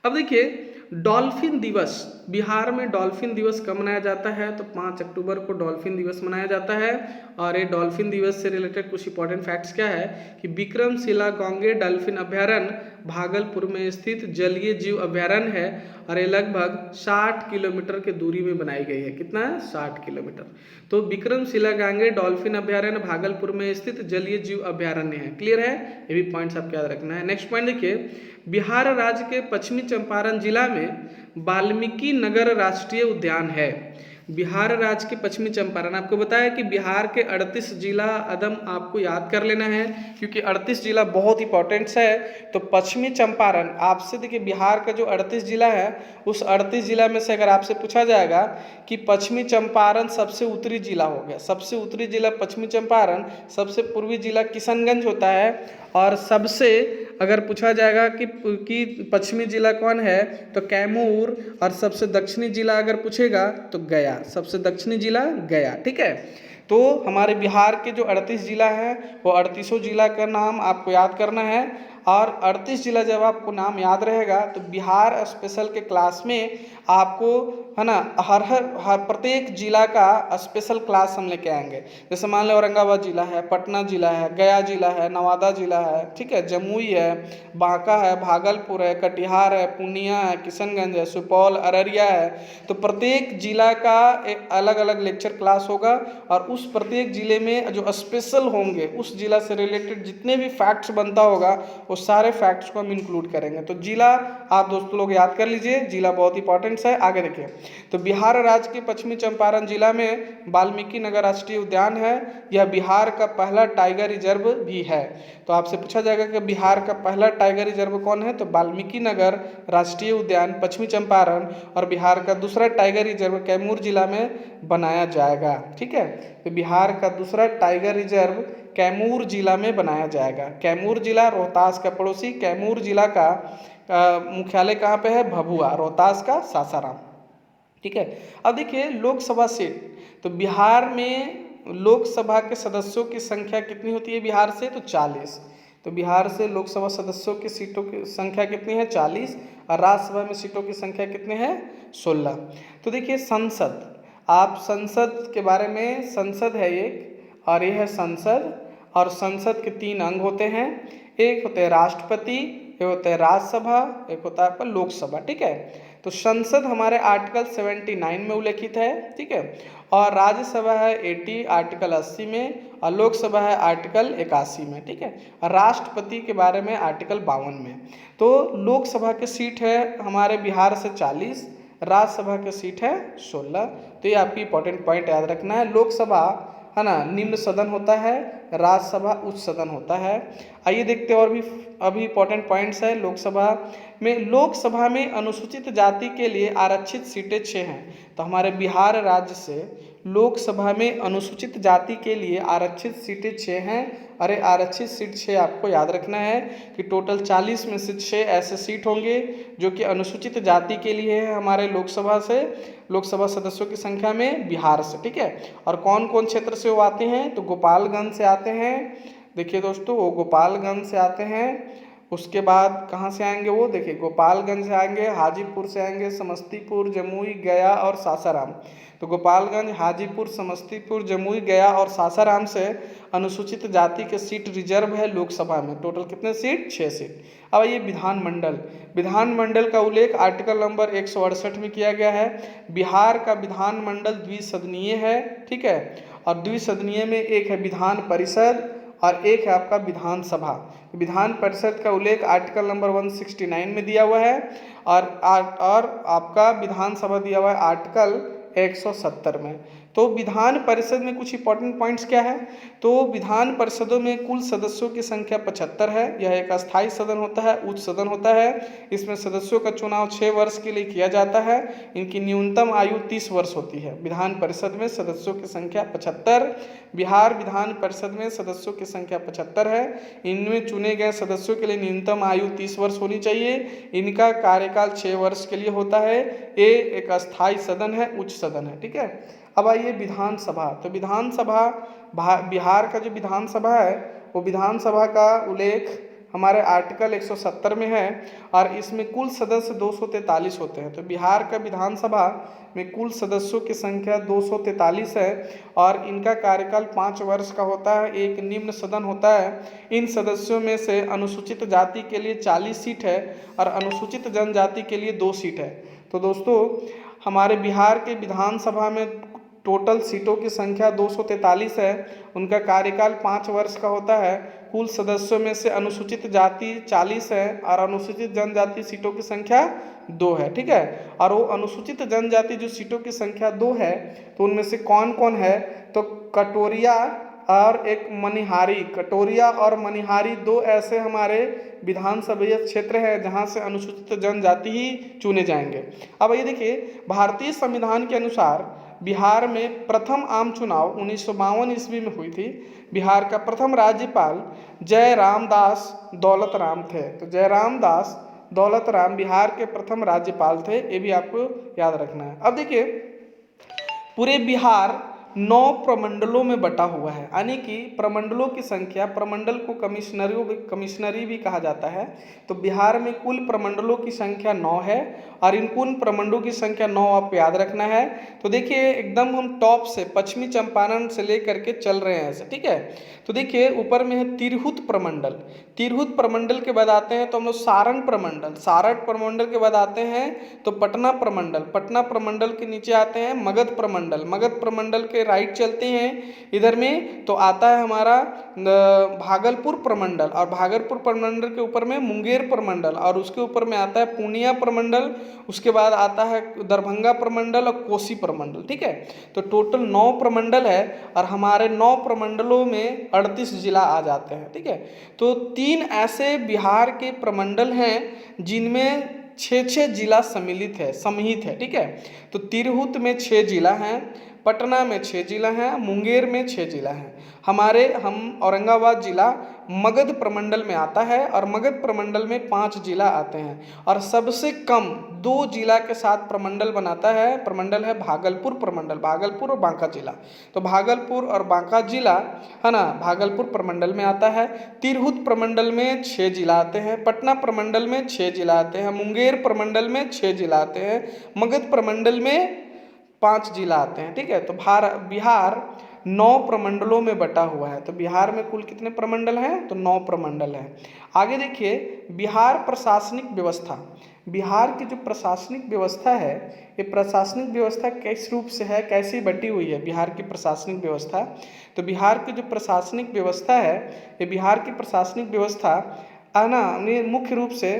अब देखिए डॉल्फिन दिवस। बिहार में डॉल्फिन दिवस कब मनाया जाता है? तो 5 अक्टूबर को डॉल्फिन दिवस मनाया जाता है। और ये डॉल्फिन दिवस से रिलेटेड कुछ इंपॉर्टेंट फैक्ट्स क्या है कि विक्रमशिला गांगे डॉल्फिन अभ्यारण्य भागलपुर में स्थित जलीय जीव अभ्यारण्य है और ये लगभग 60 किलोमीटर की दूरी में बनाई गई है। कितना है? 60 किलोमीटर। तो विक्रमशिला गांगे डॉल्फिन अभ्यारण्य भागलपुर में स्थित जलीय जीव अभ्यारण्य है। क्लियर है? ये भी पॉइंट्स आपको याद रखना है। नेक्स्ट पॉइंट देखिए, बिहार राज्य के पश्चिमी चंपारण जिला में वाल्मीकि नगर राष्ट्रीय उद्यान है। बिहार राज्य के पश्चिमी चंपारण, आपको बताया कि बिहार के 38 जिला अदम आपको याद कर लेना है क्योंकि 38 जिला बहुत इंपॉर्टेंट है। तो पश्चिमी चंपारण आपसे देखिए, बिहार का जो 38 जिला है उस 38 जिला में से अगर आपसे पूछा जाएगा कि पश्चिमी चंपारण सबसे उत्तरी जिला हो गया, सबसे उत्तरी जिला पश्चिमी चंपारण, सबसे पूर्वी जिला किशनगंज होता है, और सबसे अगर पूछा जाएगा कि पश्चिमी जिला कौन है तो कैमूर, और सबसे दक्षिणी जिला अगर पूछेगा तो गया। सबसे दक्षिणी जिला गया। ठीक है, तो हमारे बिहार के जो 38 जिला हैं वो 38 जिला का नाम आपको याद करना है। और 38 जिला जब आपको नाम याद रहेगा तो बिहार स्पेशल के क्लास में आपको है ना हर प्रत्येक जिला का स्पेशल क्लास हम लेके आएंगे। जैसे मान लो औरंगाबाद जिला है, पटना जिला है, गया जिला है, नवादा जिला है, ठीक है, जमुई है, बांका है, भागलपुर है, कटिहार है, पूर्णिया है, किशनगंज है, सुपौल, अररिया है। तो प्रत्येक जिला का एक अलग अलग लेक्चर क्लास होगा और उस प्रत्येक जिले में जो स्पेशल होंगे उस जिला से रिलेटेड जितने भी फैक्ट्स बनता होगा वो सारे फैक्ट्स को हम इंक्लूड करेंगे। तो जिला आप दोस्तों लोग याद कर लीजिए, जिला बहुत इंपॉर्टेंट है। आगे देखिए, तो बिहार राज्य के पश्चिमी चंपारण जिला में वाल्मीकि नगर राष्ट्रीय उद्यान है। यह बिहार का पहला टाइगर रिजर्व भी है। तो आपसे पूछा जाएगा कि बिहार का पहला टाइगर रिजर्व कौन है? तो वाल्मीकि नगर राष्ट्रीय उद्यान पश्चिमी चंपारण। और बिहार का दूसरा टाइगर रिजर्व कैमूर जिला में बनाया जाएगा। ठीक है, तो बिहार का दूसरा टाइगर रिजर्व कैमूर जिला में बनाया जाएगा। कैमूर जिला रोहतास का पड़ोसी कैमूर जिला का मुख्यालय कहाँ पे है? भभुआ। रोहतास का सासाराम। ठीक है, अब देखिए लोकसभा सीट। तो बिहार में लोकसभा के सदस्यों की संख्या कितनी होती है बिहार से? तो 40। तो बिहार से लोकसभा सदस्यों की सीटों की संख्या कितनी है? 40। और राज्यसभा में सीटों की संख्या कितनी है? 16। तो देखिए संसद, आप संसद के बारे में, संसद है एक और ये है संसद। और संसद के 3 अंग होते हैं, एक होते हैं राष्ट्रपति, एक होता है राज्यसभा, एक होता है आपका लोकसभा। ठीक है, तो संसद हमारे आर्टिकल 79 में उल्लेखित है। ठीक है, और राज्यसभा है 80 आर्टिकल 80 में, और लोकसभा है आर्टिकल 81 में। ठीक है, और राष्ट्रपति के बारे में आर्टिकल 52 में। तो लोकसभा की सीट है हमारे बिहार से 40, राज्यसभा की सीट है 16। तो तो ये आपकी इंपॉर्टेंट पॉइंट याद रखना है। लोकसभा है ना निम्न सदन होता है, राज्यसभा उच्च सदन होता है। आइए देखते हैं और भी अभी इंपॉर्टेंट पॉइंट्स है। लोकसभा में अनुसूचित जाति के लिए आरक्षित सीटें 6 हैं। तो हमारे बिहार राज्य से लोकसभा में अनुसूचित जाति के लिए आरक्षित सीटें 6 हैं। अरे आरक्षित सीट 6 आपको याद रखना है कि टोटल 40 में से 6 ऐसे सीट होंगे जो कि अनुसूचित जाति के लिए है हमारे लोकसभा सदस्यों की संख्या में बिहार से, ठीक है। और कौन कौन क्षेत्र से वो आते हैं, तो गोपालगंज से आते हैं। देखिए दोस्तों, वो गोपालगंज से आते हैं। उसके बाद कहाँ से आएंगे वो, देखिए गोपालगंज से आएंगे, हाजीपुर से आएंगे, समस्तीपुर, जमुई, गया और सासाराम। तो गोपालगंज, हाजीपुर, समस्तीपुर, जमुई, गया और सासाराम से अनुसूचित जाति के सीट रिजर्व है लोकसभा में। टोटल कितने सीट, 6 सीट। अब ये विधानमंडल का उल्लेख आर्टिकल नंबर 168 में किया गया है। बिहार का विधानमंडल द्विसदनीय है, ठीक है। और द्विसदनीय में एक है विधान परिषद और एक है आपका विधानसभा। विधान परिषद का उल्लेख आर्टिकल नंबर 169 में दिया हुआ है और आपका विधानसभा दिया हुआ है आर्टिकल 170 में। तो विधान परिषद में कुछ इंपॉर्टेंट पॉइंट्स क्या है, तो विधान परिषदों में कुल सदस्यों की संख्या 75 है। यह एक अस्थायी सदन होता है, उच्च सदन होता है। इसमें सदस्यों का चुनाव 6 वर्ष के लिए किया जाता है। इनकी न्यूनतम आयु 30 वर्ष होती है। विधान परिषद में सदस्यों की संख्या 75। बिहार विधान परिषद में सदस्यों की संख्या 75 है। इनमें चुने गए सदस्यों के लिए न्यूनतम आयु 30 वर्ष होनी चाहिए। इनका कार्यकाल 6 वर्ष के लिए होता है। ये एक अस्थायी सदन है, उच्च सदन है, ठीक है। अब आइए विधानसभा। तो बिहार का जो विधानसभा है वो विधानसभा का उल्लेख हमारे आर्टिकल 170 में है और इसमें कुल सदस्य 243 होते हैं। तो बिहार का विधानसभा में कुल सदस्यों की संख्या 243 है और इनका कार्यकाल 5 वर्ष का होता है। एक निम्न सदन होता है। इन सदस्यों में से अनुसूचित जाति के लिए 40 सीट है और अनुसूचित जनजाति के लिए 2 सीट है। तो दोस्तों, हमारे बिहार के विधानसभा में टोटल सीटों की संख्या 243 है। उनका कार्यकाल 5 वर्ष का होता है। कुल सदस्यों में से अनुसूचित जाति 40 है और अनुसूचित जनजाति सीटों की संख्या 2 है, ठीक है। और वो अनुसूचित जनजाति जो सीटों की संख्या 2 है, तो उनमें से कौन कौन है, तो कटोरिया और मनिहारी 2 ऐसे हमारे विधानसभा क्षेत्र है जहां से अनुसूचित जनजाति ही चुने जाएंगे। अब ये देखिए, भारतीय संविधान के अनुसार बिहार में प्रथम आम चुनाव 1952 ईस्वी में हुई थी। बिहार का प्रथम राज्यपाल जयराम दास दौलत राम थे। तो जयराम दास दौलत राम बिहार के प्रथम राज्यपाल थे, ये भी आपको याद रखना है। अब देखिए, पूरे बिहार 9 प्रमंडलों में बटा हुआ है, यानी कि प्रमंडलों की संख्या, प्रमंडल को कमिश्नरी भी कहा जाता है। तो बिहार में कुल प्रमंडलों की संख्या 9 है और इन कुल प्रमंडलों की संख्या 9 आपको याद रखना है। तो देखिए, एकदम हम टॉप से पश्चिमी चंपारण से लेकर के चल रहे हैं ऐसे, ठीक है। तो देखिए, ऊपर में है तिरहुत प्रमंडल। तिरहुत प्रमंडल के बाद आते हैं तो हम लोग सारण प्रमंडल के बाद आते हैं तो पटना प्रमंडल के नीचे आते हैं मगध प्रमंडल के राइट चलते हैं इधर में तो आता है हमारा भागलपुर प्रमंडल, और भागलपुर प्रमंडल के ऊपर में मुंगेर प्रमंडल, और उसके ऊपर में आता है पूर्णिया प्रमंडल। उसके बाद आता है दरभंगा प्रमंडल और कोसी प्रमंडल, ठीक है। तो टोटल 9 प्रमंडल है और हमारे 9 प्रमंडलों में 38 जिला आ जाते हैं, ठीक है। तो 3 ऐसे बिहार के प्रमंडल हैं जिनमें 6 जिला समिहित है, ठीक है। तो तिरहुत में 6 जिला हैं, पटना में 6 जिला हैं, मुंगेर में 6 जिला हैं। हम औरंगाबाद जिला मगध प्रमंडल में आता है और मगध प्रमंडल में 5 जिला आते हैं और सबसे कम 2 जिला के साथ प्रमंडल है भागलपुर प्रमंडल, भागलपुर और बांका जिला। तो भागलपुर और बांका जिला है ना, भागलपुर प्रमंडल में आता है। तिरहुत प्रमंडल में 6 जिला आते हैं, पटना प्रमंडल में 6 जिला आते हैं, मुंगेर प्रमंडल में 6 जिला आते हैं, मगध प्रमंडल में 5 जिला आते हैं, ठीक है। तो बिहार 9 प्रमंडलों में बटा हुआ है। तो बिहार में कुल कितने प्रमंडल हैं, तो 9 प्रमंडल हैं। आगे देखिए, बिहार प्रशासनिक व्यवस्था। बिहार की जो प्रशासनिक व्यवस्था है, ये प्रशासनिक व्यवस्था किस रूप से है, कैसी बटी हुई है बिहार की प्रशासनिक व्यवस्था। तो बिहार की जो प्रशासनिक व्यवस्था है, ये बिहार की प्रशासनिक व्यवस्था है ना, मुख्य रूप से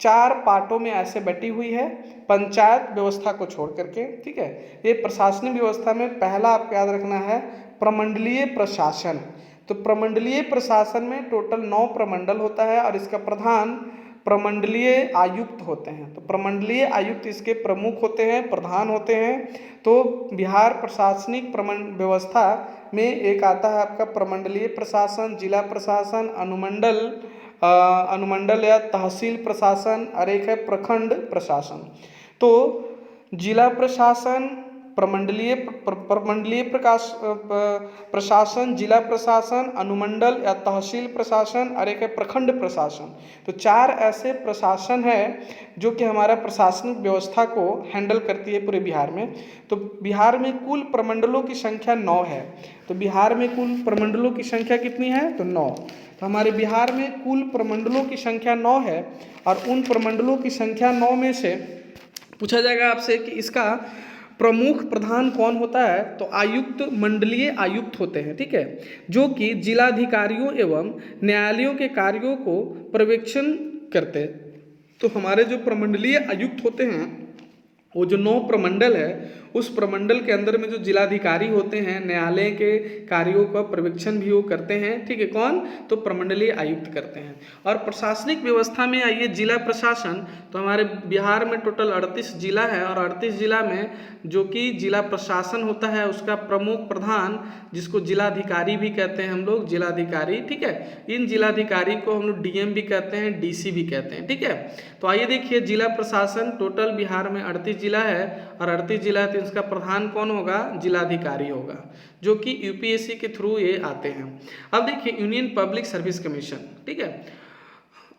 4 पार्टों में ऐसे बटी हुई है पंचायत व्यवस्था को छोड़ करके, ठीक है। ये प्रशासनिक व्यवस्था में पहला आपको याद रखना है प्रमंडलीय प्रशासन। तो प्रमंडलीय प्रशासन में टोटल 9 प्रमंडल होता है और इसका प्रधान प्रमंडलीय आयुक्त होते हैं। तो प्रमंडलीय आयुक्त इसके प्रमुख होते हैं, प्रधान होते हैं। तो बिहार प्रशासनिक व्यवस्था में एक आता है आपका प्रमंडलीय प्रशासन, जिला प्रशासन, अनुमंडल या तहसील प्रशासन और एक है प्रखंड प्रशासन। तो जिला प्रशासन, प्रमंडलीय प्रशासन, जिला प्रशासन, अनुमंडल या तहसील प्रशासन और एक है प्रखंड प्रशासन। तो 4 ऐसे प्रशासन है जो कि हमारा प्रशासनिक व्यवस्था को हैंडल करती है पूरे बिहार में। तो बिहार में कुल प्रमंडलों की संख्या 9 है। तो बिहार में कुल प्रमंडलों की संख्या कितनी है? तो 9। तो हमारे बिहार में कुल प्रमंडलों की संख्या 9 है और उन प्रमंडलों की संख्या 9 में से पूछा जाएगा आपसे कि इसका प्रमुख प्रधान कौन होता है? तो आयुक्त, मंडलीय आयुक्त होते हैं, ठीक है, जो कि जिलाधिकारियों एवं न्यायालयों के कार्यों को पर्यवेक्षण करते हैं। तो हमारे जो प्रमंडलीय आयुक्त होते हैं वो जो 9 प्रमंडल है उस प्रमंडल के अंदर में जो जिलाधिकारी होते हैं न्यायालय के कार्यों का पर्यवेक्षण भी वो करते हैं, ठीक है। कौन? तो प्रमंडलीय आयुक्त करते हैं। और प्रशासनिक व्यवस्था में आइए जिला प्रशासन। तो हमारे बिहार में टोटल 38 जिला है और 38 जिला में जो कि जिला प्रशासन होता है उसका प्रमुख प्रधान, जिसको जिलाधिकारी भी कहते हैं हम लोग, जिलाधिकारी, ठीक है। इन जिलाधिकारी को हम लोग डीएम भी कहते हैं, डीसी भी कहते हैं, ठीक है। तो आइए देखिए जिला प्रशासन टोटल बिहार में 38 जिला है और 38 जिला है तो इसका प्रधान कौन होगा? जिलाधिकारी होगा, जो कि यूपीएससी के थ्रू ये आते हैं। अब देखिए यूनियन पब्लिक सर्विस कमीशन, ठीक है।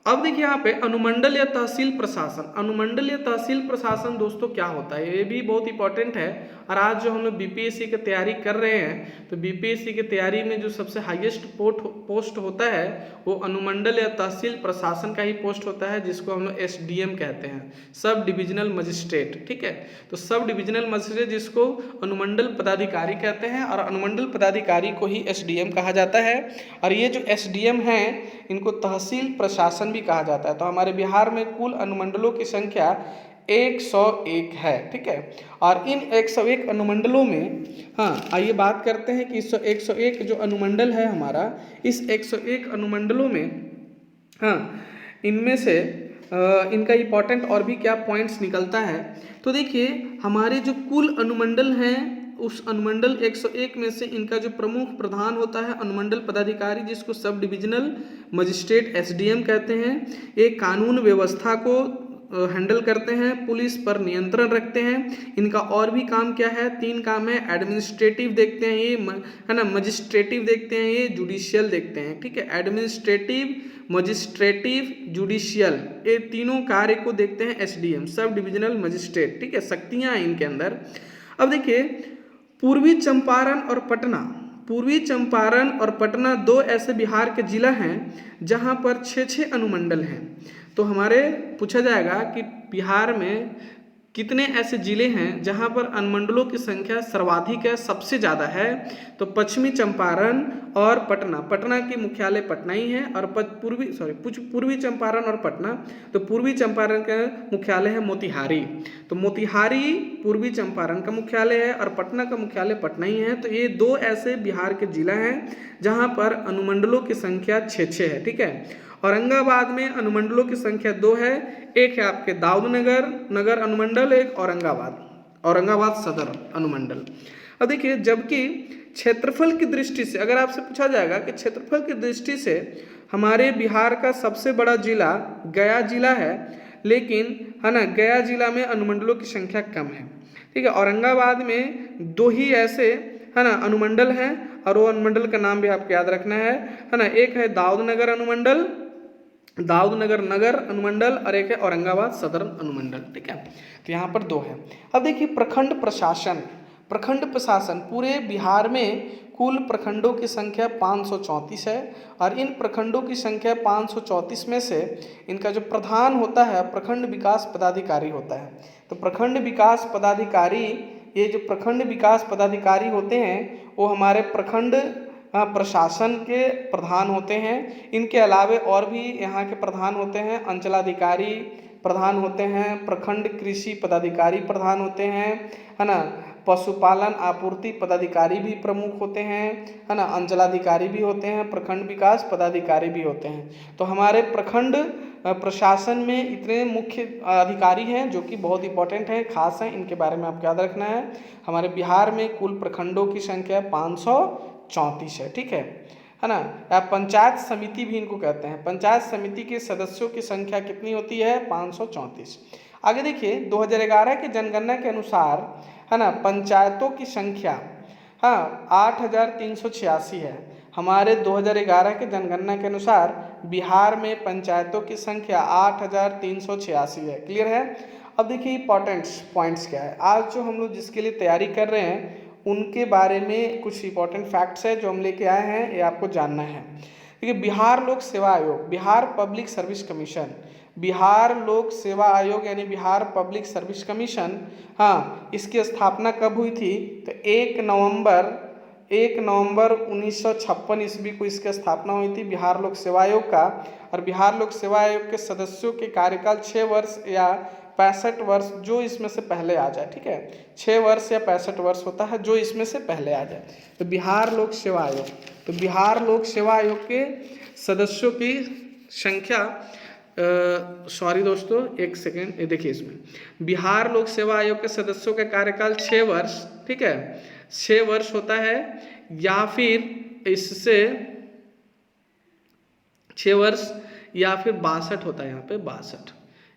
अब देखिए यहाँ पे अनुमंडल या तहसील प्रशासन। अनुमंडल या तहसील प्रशासन दोस्तों क्या होता है? ये भी बहुत इंपॉर्टेंट है। और आज जो हम लोग बीपीएससी की तैयारी कर रहे हैं तो बीपीएससी की तैयारी में जो सबसे हाईएस्ट पोस्ट होता है वो अनुमंडल या तहसील प्रशासन का ही पोस्ट होता है, जिसको हम लोग एसडीएम कहते हैं, सब डिविजनल मजिस्ट्रेट, ठीक है। तो सब डिविजनल मजिस्ट्रेट जिसको अनुमंडल पदाधिकारी कहते हैं और अनुमंडल पदाधिकारी को ही एसडीएम कहा जाता है। और ये जो एसडीएम हैं इनको तहसील प्रशासन भी कहा जाता है। तो हमारे बिहार में कुल अनुमंडलों की संख्या 101 है, ठीक है। और इन 101 अनुमंडलों में आइए बात करते हैं कि 101 जो अनुमंडल है हमारा, इस 101 अनुमंडलों में इनमें से इनका इम्पोर्टेंट और भी क्या पॉइंट्स निकलता है। तो देखिए हमारे जो कुल अनुमंडल हैं उस अनुमंडल 101 में से इनका जो प्रमुख प्रधान होता है अनुमंडल पदाधिकारी, जिसको सब डिविजनल मजिस्ट्रेट एसडीएम कहते हैं। ये कानून व्यवस्था को हैंडल करते हैं, पुलिस पर नियंत्रण रखते हैं। इनका और भी काम क्या है? 3 काम है। एडमिनिस्ट्रेटिव देखते हैं ये, है ना, मजिस्ट्रेटिव देखते हैं ये, जुडिशियल देखते हैं, ठीक है। एडमिनिस्ट्रेटिव, मजिस्ट्रेटिव, जुडिशियल, ये तीनों कार्य को देखते हैं एसडीएम, सब डिविजनल मजिस्ट्रेट, ठीक है। शक्तियाँ हैं इनके अंदर। अब देखिए पूर्वी चंपारण और पटना, पूर्वी चंपारण और पटना 2 ऐसे बिहार के जिला हैं जहां पर 6-6 अनुमंडल हैं। तो हमारे पूछा जाएगा कि बिहार में कितने ऐसे जिले हैं जहां पर अनुमंडलों की संख्या सर्वाधिक है, सबसे ज़्यादा है? तो पश्चिमी चंपारण और पटना, पटना की मुख्यालय पटना ही है। और पूर्वी चंपारण और पटना, तो पूर्वी चंपारण का मुख्यालय है मोतिहारी। तो मोतिहारी पूर्वी चंपारण का मुख्यालय है और पटना का मुख्यालय पटना ही है। तो ये 2 ऐसे बिहार के जिला हैं जहाँ पर अनुमंडलों की संख्या 6-6 है, ठीक है। औरंगाबाद में अनुमंडलों की संख्या 2 है, एक है आपके दाऊद नगर अनुमंडल, एक औरंगाबाद सदर अनुमंडल। अब देखिए जबकि क्षेत्रफल की दृष्टि से अगर आपसे पूछा जाएगा कि क्षेत्रफल की दृष्टि से हमारे बिहार का सबसे बड़ा जिला गया जिला है, लेकिन है ना गया जिला में अनुमंडलों की संख्या कम है, ठीक है। औरंगाबाद में 2 ही ऐसे है ना अनुमंडल हैं और वो अनुमंडल का नाम भी आपको याद रखना है ना। एक है दाऊद नगर नगर अनुमंडल और एक है औरंगाबाद सदर अनुमंडल, ठीक है। तो यहाँ पर 2 है। अब देखिए प्रखंड प्रशासन पूरे बिहार में कुल प्रखंडों की संख्या 534 है और इन प्रखंडों की संख्या 534 में से इनका जो प्रधान होता है प्रखंड विकास पदाधिकारी होता है। तो प्रखंड विकास पदाधिकारी, ये जो प्रखंड विकास पदाधिकारी होते हैं वो हमारे प्रखंड प्रशासन के प्रधान होते हैं। इनके अलावे और भी यहाँ के प्रधान होते हैं अंचलाधिकारी, प्रधान होते हैं, प्रखंड कृषि पदाधिकारी प्रधान होते हैं, है ना, पशुपालन आपूर्ति पदाधिकारी भी प्रमुख होते हैं, है ना, अंचलाधिकारी भी होते हैं, प्रखंड विकास पदाधिकारी भी होते हैं। तो हमारे प्रखंड प्रशासन में इतने मुख्य अधिकारी हैं जो कि बहुत इंपॉर्टेंट है, खास हैं, इनके बारे में आपको याद रखना है। हमारे बिहार में कुल प्रखंडों की संख्या 534 है, ठीक है ना। या पंचायत समिति भी इनको कहते हैं। पंचायत समिति के सदस्यों की संख्या कितनी होती है? 534। आगे देखिए 2011 की जनगणना के अनुसार, है ना, पंचायतों की संख्या, हाँ, 8,386 है। हमारे 2011 के जनगणना के अनुसार बिहार में पंचायतों की संख्या 8,386 है। क्लियर है? अब देखिए इंपॉर्टेंट पॉइंट्स क्या है। आज जो हम लोग जिसके लिए तैयारी कर रहे हैं उनके बारे में कुछ इंपॉर्टेंट फैक्ट्स है जो हम लेके आए हैं, ये आपको जानना है। देखिए बिहार लोक सेवा आयोग, Bihar public service commission, Bihar लोक सेवा आयोग यानी बिहार पब्लिक सर्विस कमीशन, हाँ, इसकी स्थापना कब हुई थी? तो 1 नवंबर 1956 ईस्वी को इसकी स्थापना हुई थी बिहार लोक सेवा आयोग का। और बिहार लोक सेवा आयोग के सदस्यों के कार्यकाल 6 वर्ष या 65 वर्ष, जो इसमें से पहले आ जाए, ठीक है, 6 वर्ष या 65 वर्ष होता है, जो इसमें से पहले आ जाए। तो बिहार लोक सेवा आयोग, तो बिहार लोक सेवा आयोग के सदस्यों की संख्या, सॉरी दोस्तों एक सेकेंड, ये देखिए इसमें बिहार लोक सेवा आयोग के सदस्यों का कार्यकाल 6 वर्ष, ठीक है, 6 वर्ष होता है, या फिर इससे 6 वर्ष या फिर 62 होता है, यहाँ पे 62,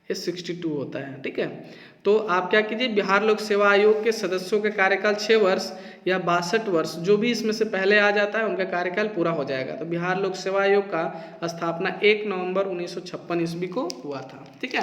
ये 62 होता है, ठीक है। तो आप क्या कीजिए, बिहार लोक सेवा आयोग के सदस्यों का कार्यकाल 6 वर्ष या 62 वर्ष, जो भी इसमें से पहले आ जाता है उनका कार्यकाल पूरा हो जाएगा। तो बिहार लोक सेवा आयोग का स्थापना 1 नवंबर 1956 ईस्वी को हुआ था, ठीक है।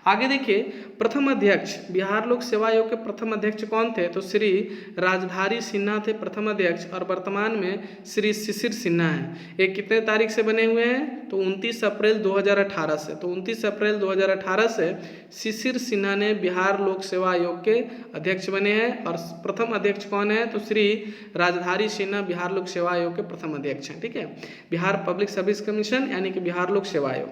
आगे देखिए प्रथम अध्यक्ष, बिहार लोक सेवा आयोग के प्रथम अध्यक्ष कौन थे? तो श्री राजधारी सिन्हा थे प्रथम अध्यक्ष, और वर्तमान में श्री शिशिर सिन्हा हैं। ये कितने तारीख से बने हुए हैं? तो 29 अप्रैल 2018 से। तो 29 अप्रैल 2018 से शिशिर सिन्हा ने बिहार लोक सेवा आयोग के अध्यक्ष बने हैं। और प्रथम अध्यक्ष कौन है? तो श्री राजधारी सिन्हा बिहार लोक सेवा आयोग के प्रथम अध्यक्ष हैं, ठीक है। बिहार पब्लिक सर्विस कमीशन यानी कि बिहार लोक सेवा आयोग।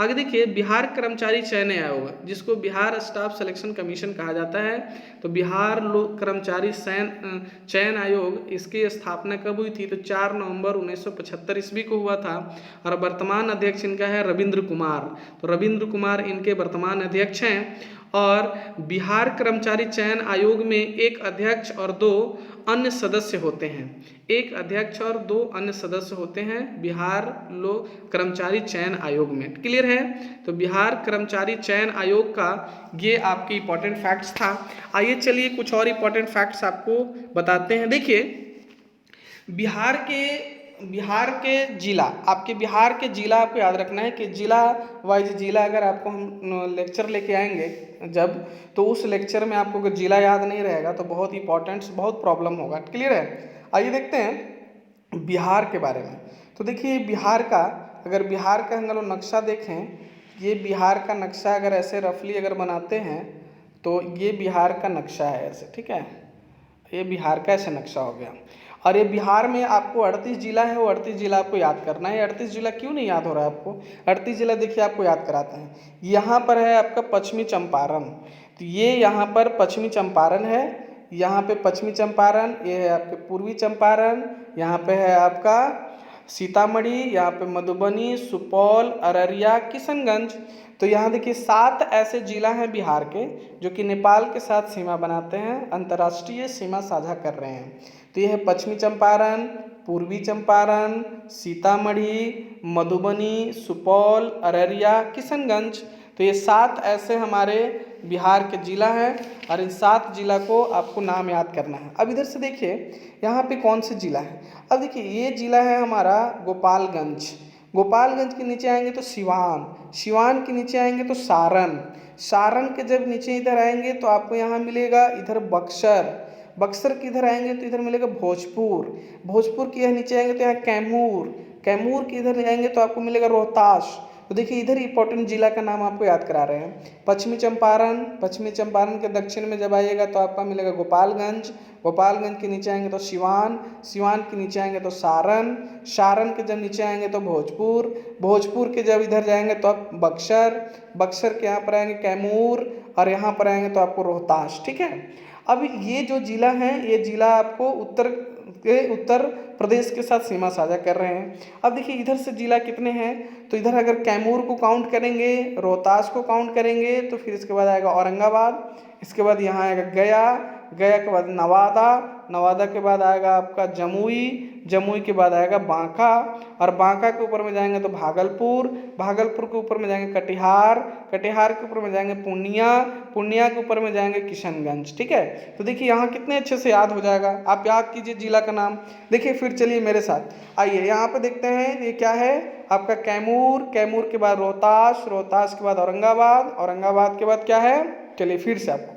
आगे देखिए बिहार कर्मचारी चयन आयोग, जिसको बिहार स्टाफ सिलेक्शन कमीशन कहा जाता है। तो बिहार लोक कर्मचारी चयन आयोग, इसकी स्थापना कब हुई थी? तो 4 नवंबर 1975 ईस्वी को हुआ था। और वर्तमान अध्यक्ष इनका है रविंद्र कुमार। तो रविंद्र कुमार इनके वर्तमान अध्यक्ष हैं। और बिहार कर्मचारी चयन आयोग में एक अध्यक्ष और 2 अन्य सदस्य होते हैं। एक अध्यक्ष और 2 अन्य सदस्य होते हैं बिहार लोक कर्मचारी चयन आयोग में। क्लियर है? तो बिहार कर्मचारी चयन आयोग का ये आपकी इंपॉर्टेंट फैक्ट्स था। आइए चलिए कुछ और इंपॉर्टेंट फैक्ट्स आपको बताते हैं। देखिए बिहार के जिला, आपके बिहार के जिला आपको याद रखना है कि जिला वाइज जिला अगर आपको हम लेक्चर लेके आएंगे जब, तो उस लेक्चर में आपको अगर जिला याद नहीं रहेगा तो बहुत इंपॉर्टेंट, बहुत प्रॉब्लम होगा। क्लियर है? आइए देखते हैं बिहार के बारे में। तो देखिए बिहार का, अगर बिहार का हम लोग नक्शा देखें, ये बिहार का नक्शा अगर ऐसे रफली अगर बनाते हैं तो ये बिहार का नक्शा है ऐसे, ठीक है, ये बिहार का ऐसे नक्शा हो गया। और ये बिहार में आपको 38 जिला है, वो 38 जिला आपको याद करना है। 38 जिला क्यों नहीं याद हो रहा है आपको? 38 जिला देखिए आपको याद कराते हैं। यहाँ पर है आपका पश्चिमी चंपारण, तो ये यहाँ पर पश्चिमी चंपारण है, यहाँ पे पश्चिमी चंपारण, ये है आपके पूर्वी चंपारण, यहाँ पे है आपका सीतामढ़ी, यहाँ पे मधुबनी, सुपौल, अररिया, किशनगंज। तो यहाँ देखिए 7 ऐसे जिला हैं बिहार के जो कि नेपाल के साथ सीमा बनाते हैं, अंतर्राष्ट्रीय सीमा साझा कर रहे हैं। तो यह है पश्चिमी चंपारण, पूर्वी चंपारण, सीतामढ़ी, मधुबनी, सुपौल, अररिया, किशनगंज। तो ये 7 ऐसे हमारे बिहार के जिला हैं और इन 7 जिला को आपको नाम याद करना है। अब इधर से देखिए यहाँ पे कौन से जिला है। अब देखिए ये जिला है हमारा गोपालगंज, गोपालगंज के नीचे आएंगे तो सिवान, सिवान के नीचे आएंगे तो सारण, सारण के जब नीचे इधर आएंगे तो आपको यहाँ मिलेगा इधर बक्सर, बक्सर के इधर आएंगे तो इधर मिलेगा भोजपुर, भोजपुर के यहाँ नीचे आएंगे तो यहाँ कैमूर, कैमूर के इधर आएंगे तो आपको मिलेगा रोहतास। तो देखिए इधर इंपॉर्टेंट जिला का नाम आपको याद करा रहे हैं। पश्चिमी चंपारण, पश्चिमी चंपारण के दक्षिण में जब आइएगा तो आपका मिलेगा गोपालगंज, गोपालगंज के नीचे आएंगे तो सिवान, सिवान के नीचे आएंगे तो सारण, सारण के जब नीचे आएंगे तो भोजपुर, भोजपुर के जब इधर जाएंगे तो आप बक्सर, बक्सर के यहाँ पर आएंगे कैमूर, और यहाँ पर आएंगे तो आपको रोहतास। ठीक है, अब ये जो जिला हैं ये जिला आपको उत्तर प्रदेश के साथ सीमा साझा कर रहे हैं। अब देखिए इधर से जिला कितने हैं, तो इधर अगर कैमूर को काउंट करेंगे, रोहतास को काउंट करेंगे, तो फिर इसके बाद आएगा औरंगाबाद, इसके बाद यहाँ आएगा गया, गया के बाद नवादा, नवादा के बाद आएगा आपका जमुई, जमुई के बाद आएगा बांका, और बांका के ऊपर में जाएंगे तो भागलपुर, भागलपुर के ऊपर में जाएंगे कटिहार, कटिहार के ऊपर में जाएंगे पूर्णिया, पूर्णिया के ऊपर में जाएंगे किशनगंज। ठीक है, तो देखिए यहाँ कितने अच्छे से याद हो जाएगा, आप याद कीजिए जिला का नाम। देखिए फिर चलिए मेरे साथ आइए, यहाँ पे देखते हैं ये क्या है आपका कैमूर, कैमूर के बाद रोहतास, रोहतास के बाद औरंगाबाद, औरंगाबाद के बाद क्या है, चलिए फिर से आपको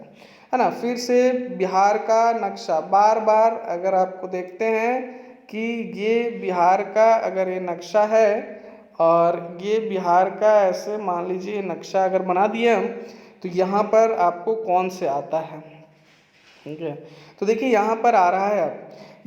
है ना, फिर से बिहार का नक्शा, बार बार अगर आपको देखते हैं कि ये बिहार का अगर ये नक्शा है और ये बिहार का ऐसे मान लीजिए नक्शा अगर बना दिए हम, तो यहाँ पर आपको कौन से आता है। ठीक है, तो देखिए यहाँ पर आ रहा है, अब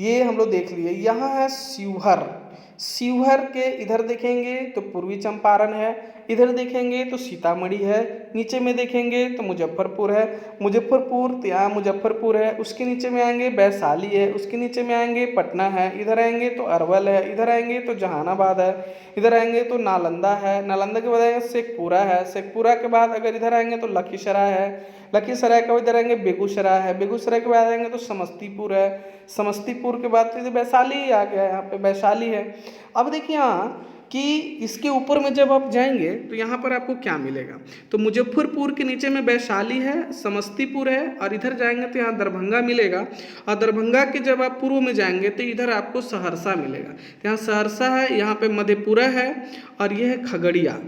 ये हम लोग देख लिए, यहाँ है शिवहर, शिवहर के इधर देखेंगे तो पूर्वी चंपारण है, इधर देखेंगे तो सीतामढ़ी है, नीचे में देखेंगे तो मुजफ्फरपुर है, मुजफ्फरपुर तो यहाँ मुजफ्फरपुर है, उसके नीचे में आएंगे वैशाली है, उसके नीचे में आएंगे पटना है, इधर आएंगे तो अरवल है, इधर आएंगे तो जहानाबाद है, इधर आएंगे तो नालंदा है, नालंदा के बाद आएंगे शेखपुरा है, शेखपुरा के बाद अगर इधर आएंगे तो लखीसराय है, लखीसराय के बाद इधर आएंगे बेगूसराय है, बेगूसराय के बाद आएंगे तो समस्तीपुर है, समस्तीपुर के बाद तो वैशाली आ गया, यहाँ पे वैशाली है। अब देखिए यहाँ कि इसके ऊपर में जब आप जाएंगे तो यहाँ पर आपको क्या मिलेगा, तो मुजफ्फरपुर के नीचे में वैशाली है, समस्तीपुर है, और इधर जाएंगे तो यहाँ दरभंगा मिलेगा, और दरभंगा के जब आप पूर्व में जाएंगे तो इधर आपको सहरसा मिलेगा, तो यहाँ सहरसा है, यहाँ पे मधेपुरा है, और ये है खगड़िया।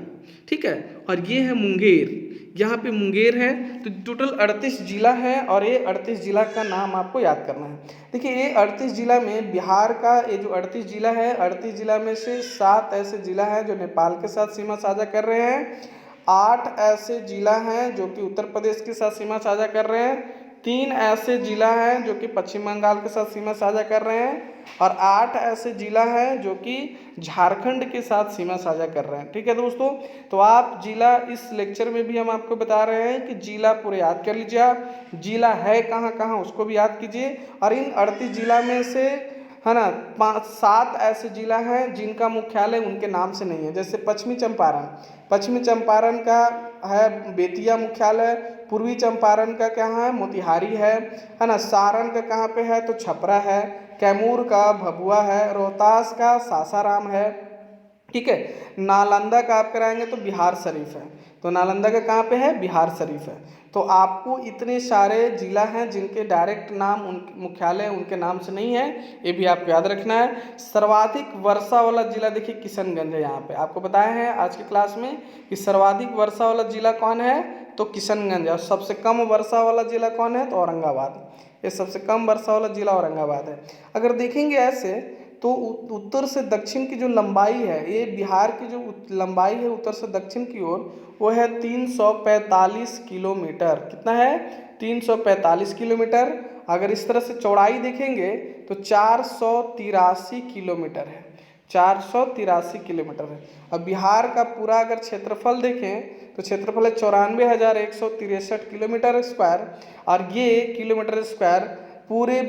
ठीक है, और ये है मुंगेर, यहाँ पे मुंगेर है। तो टोटल 38 जिला है, और ये 38 जिला का नाम आपको याद करना है। देखिए ये 38 जिला में बिहार का ये जो 38 जिला है, 38 जिला में से 7 ऐसे जिला हैं जो नेपाल के साथ सीमा साझा कर रहे हैं, 8 ऐसे जिला हैं जो कि उत्तर प्रदेश के साथ सीमा साझा कर रहे हैं, 3 ऐसे जिला हैं जो कि पश्चिम बंगाल के साथ सीमा साझा कर रहे हैं, और 8 ऐसे जिला हैं जो कि झारखंड के साथ सीमा साझा कर रहे हैं। ठीक है दोस्तों, तो आप जिला इस लेक्चर में भी हम आपको बता रहे हैं कि जिला पूरे याद कर लीजिए, आप जिला है कहाँ कहाँ उसको भी याद कीजिए, और इन 38 जिला में से है ना 7 ऐसे जिला हैं जिनका मुख्यालय उनके नाम से नहीं है। जैसे पश्चिमी चंपारण, पश्चिमी चंपारण का है बेतिया मुख्यालय, पूर्वी चंपारण का क्या है मोतिहारी है ना, सारण का कहाँ पे है तो छपरा है, कैमूर का भभुआ है, रोहतास का सासाराम है। ठीक है, नालंदा का आप कराएंगे तो बिहार शरीफ है, तो नालंदा का कहाँ पे है बिहार शरीफ है। तो आपको इतने सारे जिला हैं जिनके डायरेक्ट नाम उनके मुख्यालय उनके नाम से नहीं है, ये भी आपको याद रखना है। सर्वाधिक वर्षा वाला जिला देखिए किशनगंज है, यहाँ पे आपको बताया है आज की क्लास में कि सर्वाधिक वर्षा वाला जिला कौन है तो किशनगंज है, और सबसे कम वर्षा वाला जिला कौन है तो औरंगाबाद, ये सबसे कम वर्षा वाला जिला औरंगाबाद है। अगर देखेंगे ऐसे तो उत्तर से दक्षिण की जो लंबाई है, ये बिहार की जो लंबाई है उत्तर से दक्षिण की ओर वो है 345 किलोमीटर। कितना है 345 किलोमीटर। अगर इस तरह से चौड़ाई देखेंगे तो 483 किलोमीटर है, 483 किलोमीटर है। अब बिहार का पूरा अगर क्षेत्रफल देखें तो क्षेत्रफल है 94,163 किलोमीटर स्क्वायर, और ये किलोमीटर स्क्वायर पूरे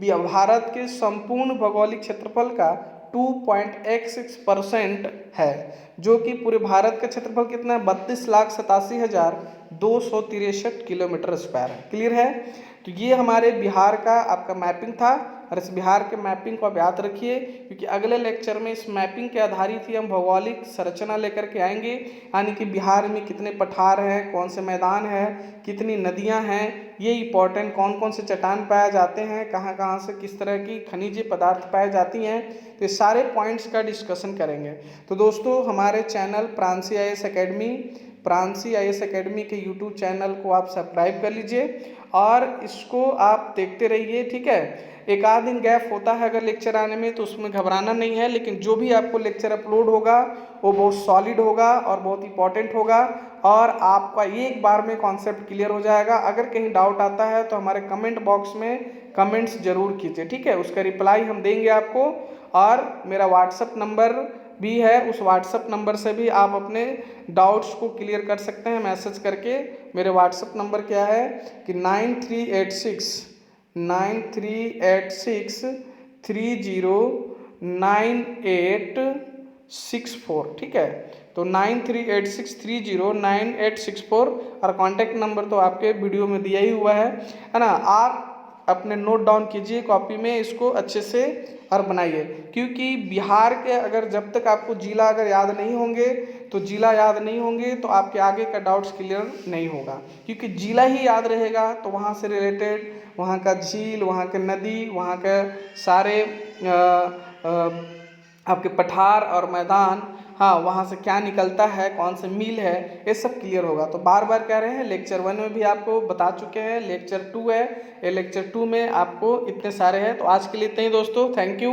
भारत के संपूर्ण भौगोलिक क्षेत्रफल का 2.16% है, जो कि पूरे भारत का क्षेत्रफल कितना है 32,87,263 किलोमीटर स्क्वायर है। क्लियर है, तो ये हमारे बिहार का आपका मैपिंग था, और इस बिहार के मैपिंग को आप याद रखिए, क्योंकि अगले लेक्चर में इस मैपिंग के आधारित ही हम भौगोलिक संरचना लेकर के आएंगे, यानी कि बिहार में कितने पठार हैं, कौन से मैदान हैं, कितनी नदियां हैं, ये इंपॉर्टेंट कौन कौन से चट्टान पाए जाते हैं, कहाँ कहाँ से किस तरह की खनिज पदार्थ पाए जाती हैं, तो ये सारे पॉइंट्स का डिस्कशन करेंगे। तो दोस्तों हमारे channel Pranshi IAS academy, Pranshi IAS academy के यूट्यूब चैनल को आप सब्सक्राइब कर लीजिए और इसको आप देखते रहिए। ठीक है, एक आध दिन गैप होता है अगर लेक्चर आने में, तो उसमें घबराना नहीं है, लेकिन जो भी आपको लेक्चर अपलोड होगा वो बहुत सॉलिड होगा और बहुत इंपॉर्टेंट होगा, और आपका एक बार में कॉन्सेप्ट क्लियर हो जाएगा। अगर कहीं डाउट आता है तो हमारे कमेंट बॉक्स में कमेंट्स ज़रूर कीजिए, ठीक है। उसका रिप्लाई हम देंगे आपको। और मेरा व्हाट्सअप नंबर भी है, उस व्हाट्सअप नंबर से भी आप अपने डाउट्स को क्लियर कर सकते हैं मैसेज करके। मेरे व्हाट्सअप नंबर क्या है कि 9386 ठीक है। तो 9386309864 और कॉन्टैक्ट नंबर तो आपके वीडियो में दिया ही हुआ है ना। आप अपने नोट डाउन कीजिए कॉपी में इसको अच्छे से और बनाइए, क्योंकि बिहार के अगर जब तक आपको जिला अगर याद नहीं होंगे तो जिला याद नहीं होंगे तो आपके आगे का डाउट्स क्लियर नहीं होगा। क्योंकि जिला ही याद रहेगा तो वहाँ से रिलेटेड वहाँ का झील, वहाँ के नदी, वहाँ के सारे आपके पठार और मैदान, हाँ वहाँ से क्या निकलता है, कौन से मिल है, ये सब क्लियर होगा। तो बार बार कह रहे हैं, लेक्चर 1 में भी आपको बता चुके हैं, लेक्चर 2 है, ये लेक्चर 2 में आपको इतने सारे हैं। तो आज के लिए इतना ही दोस्तों, थैंक यू।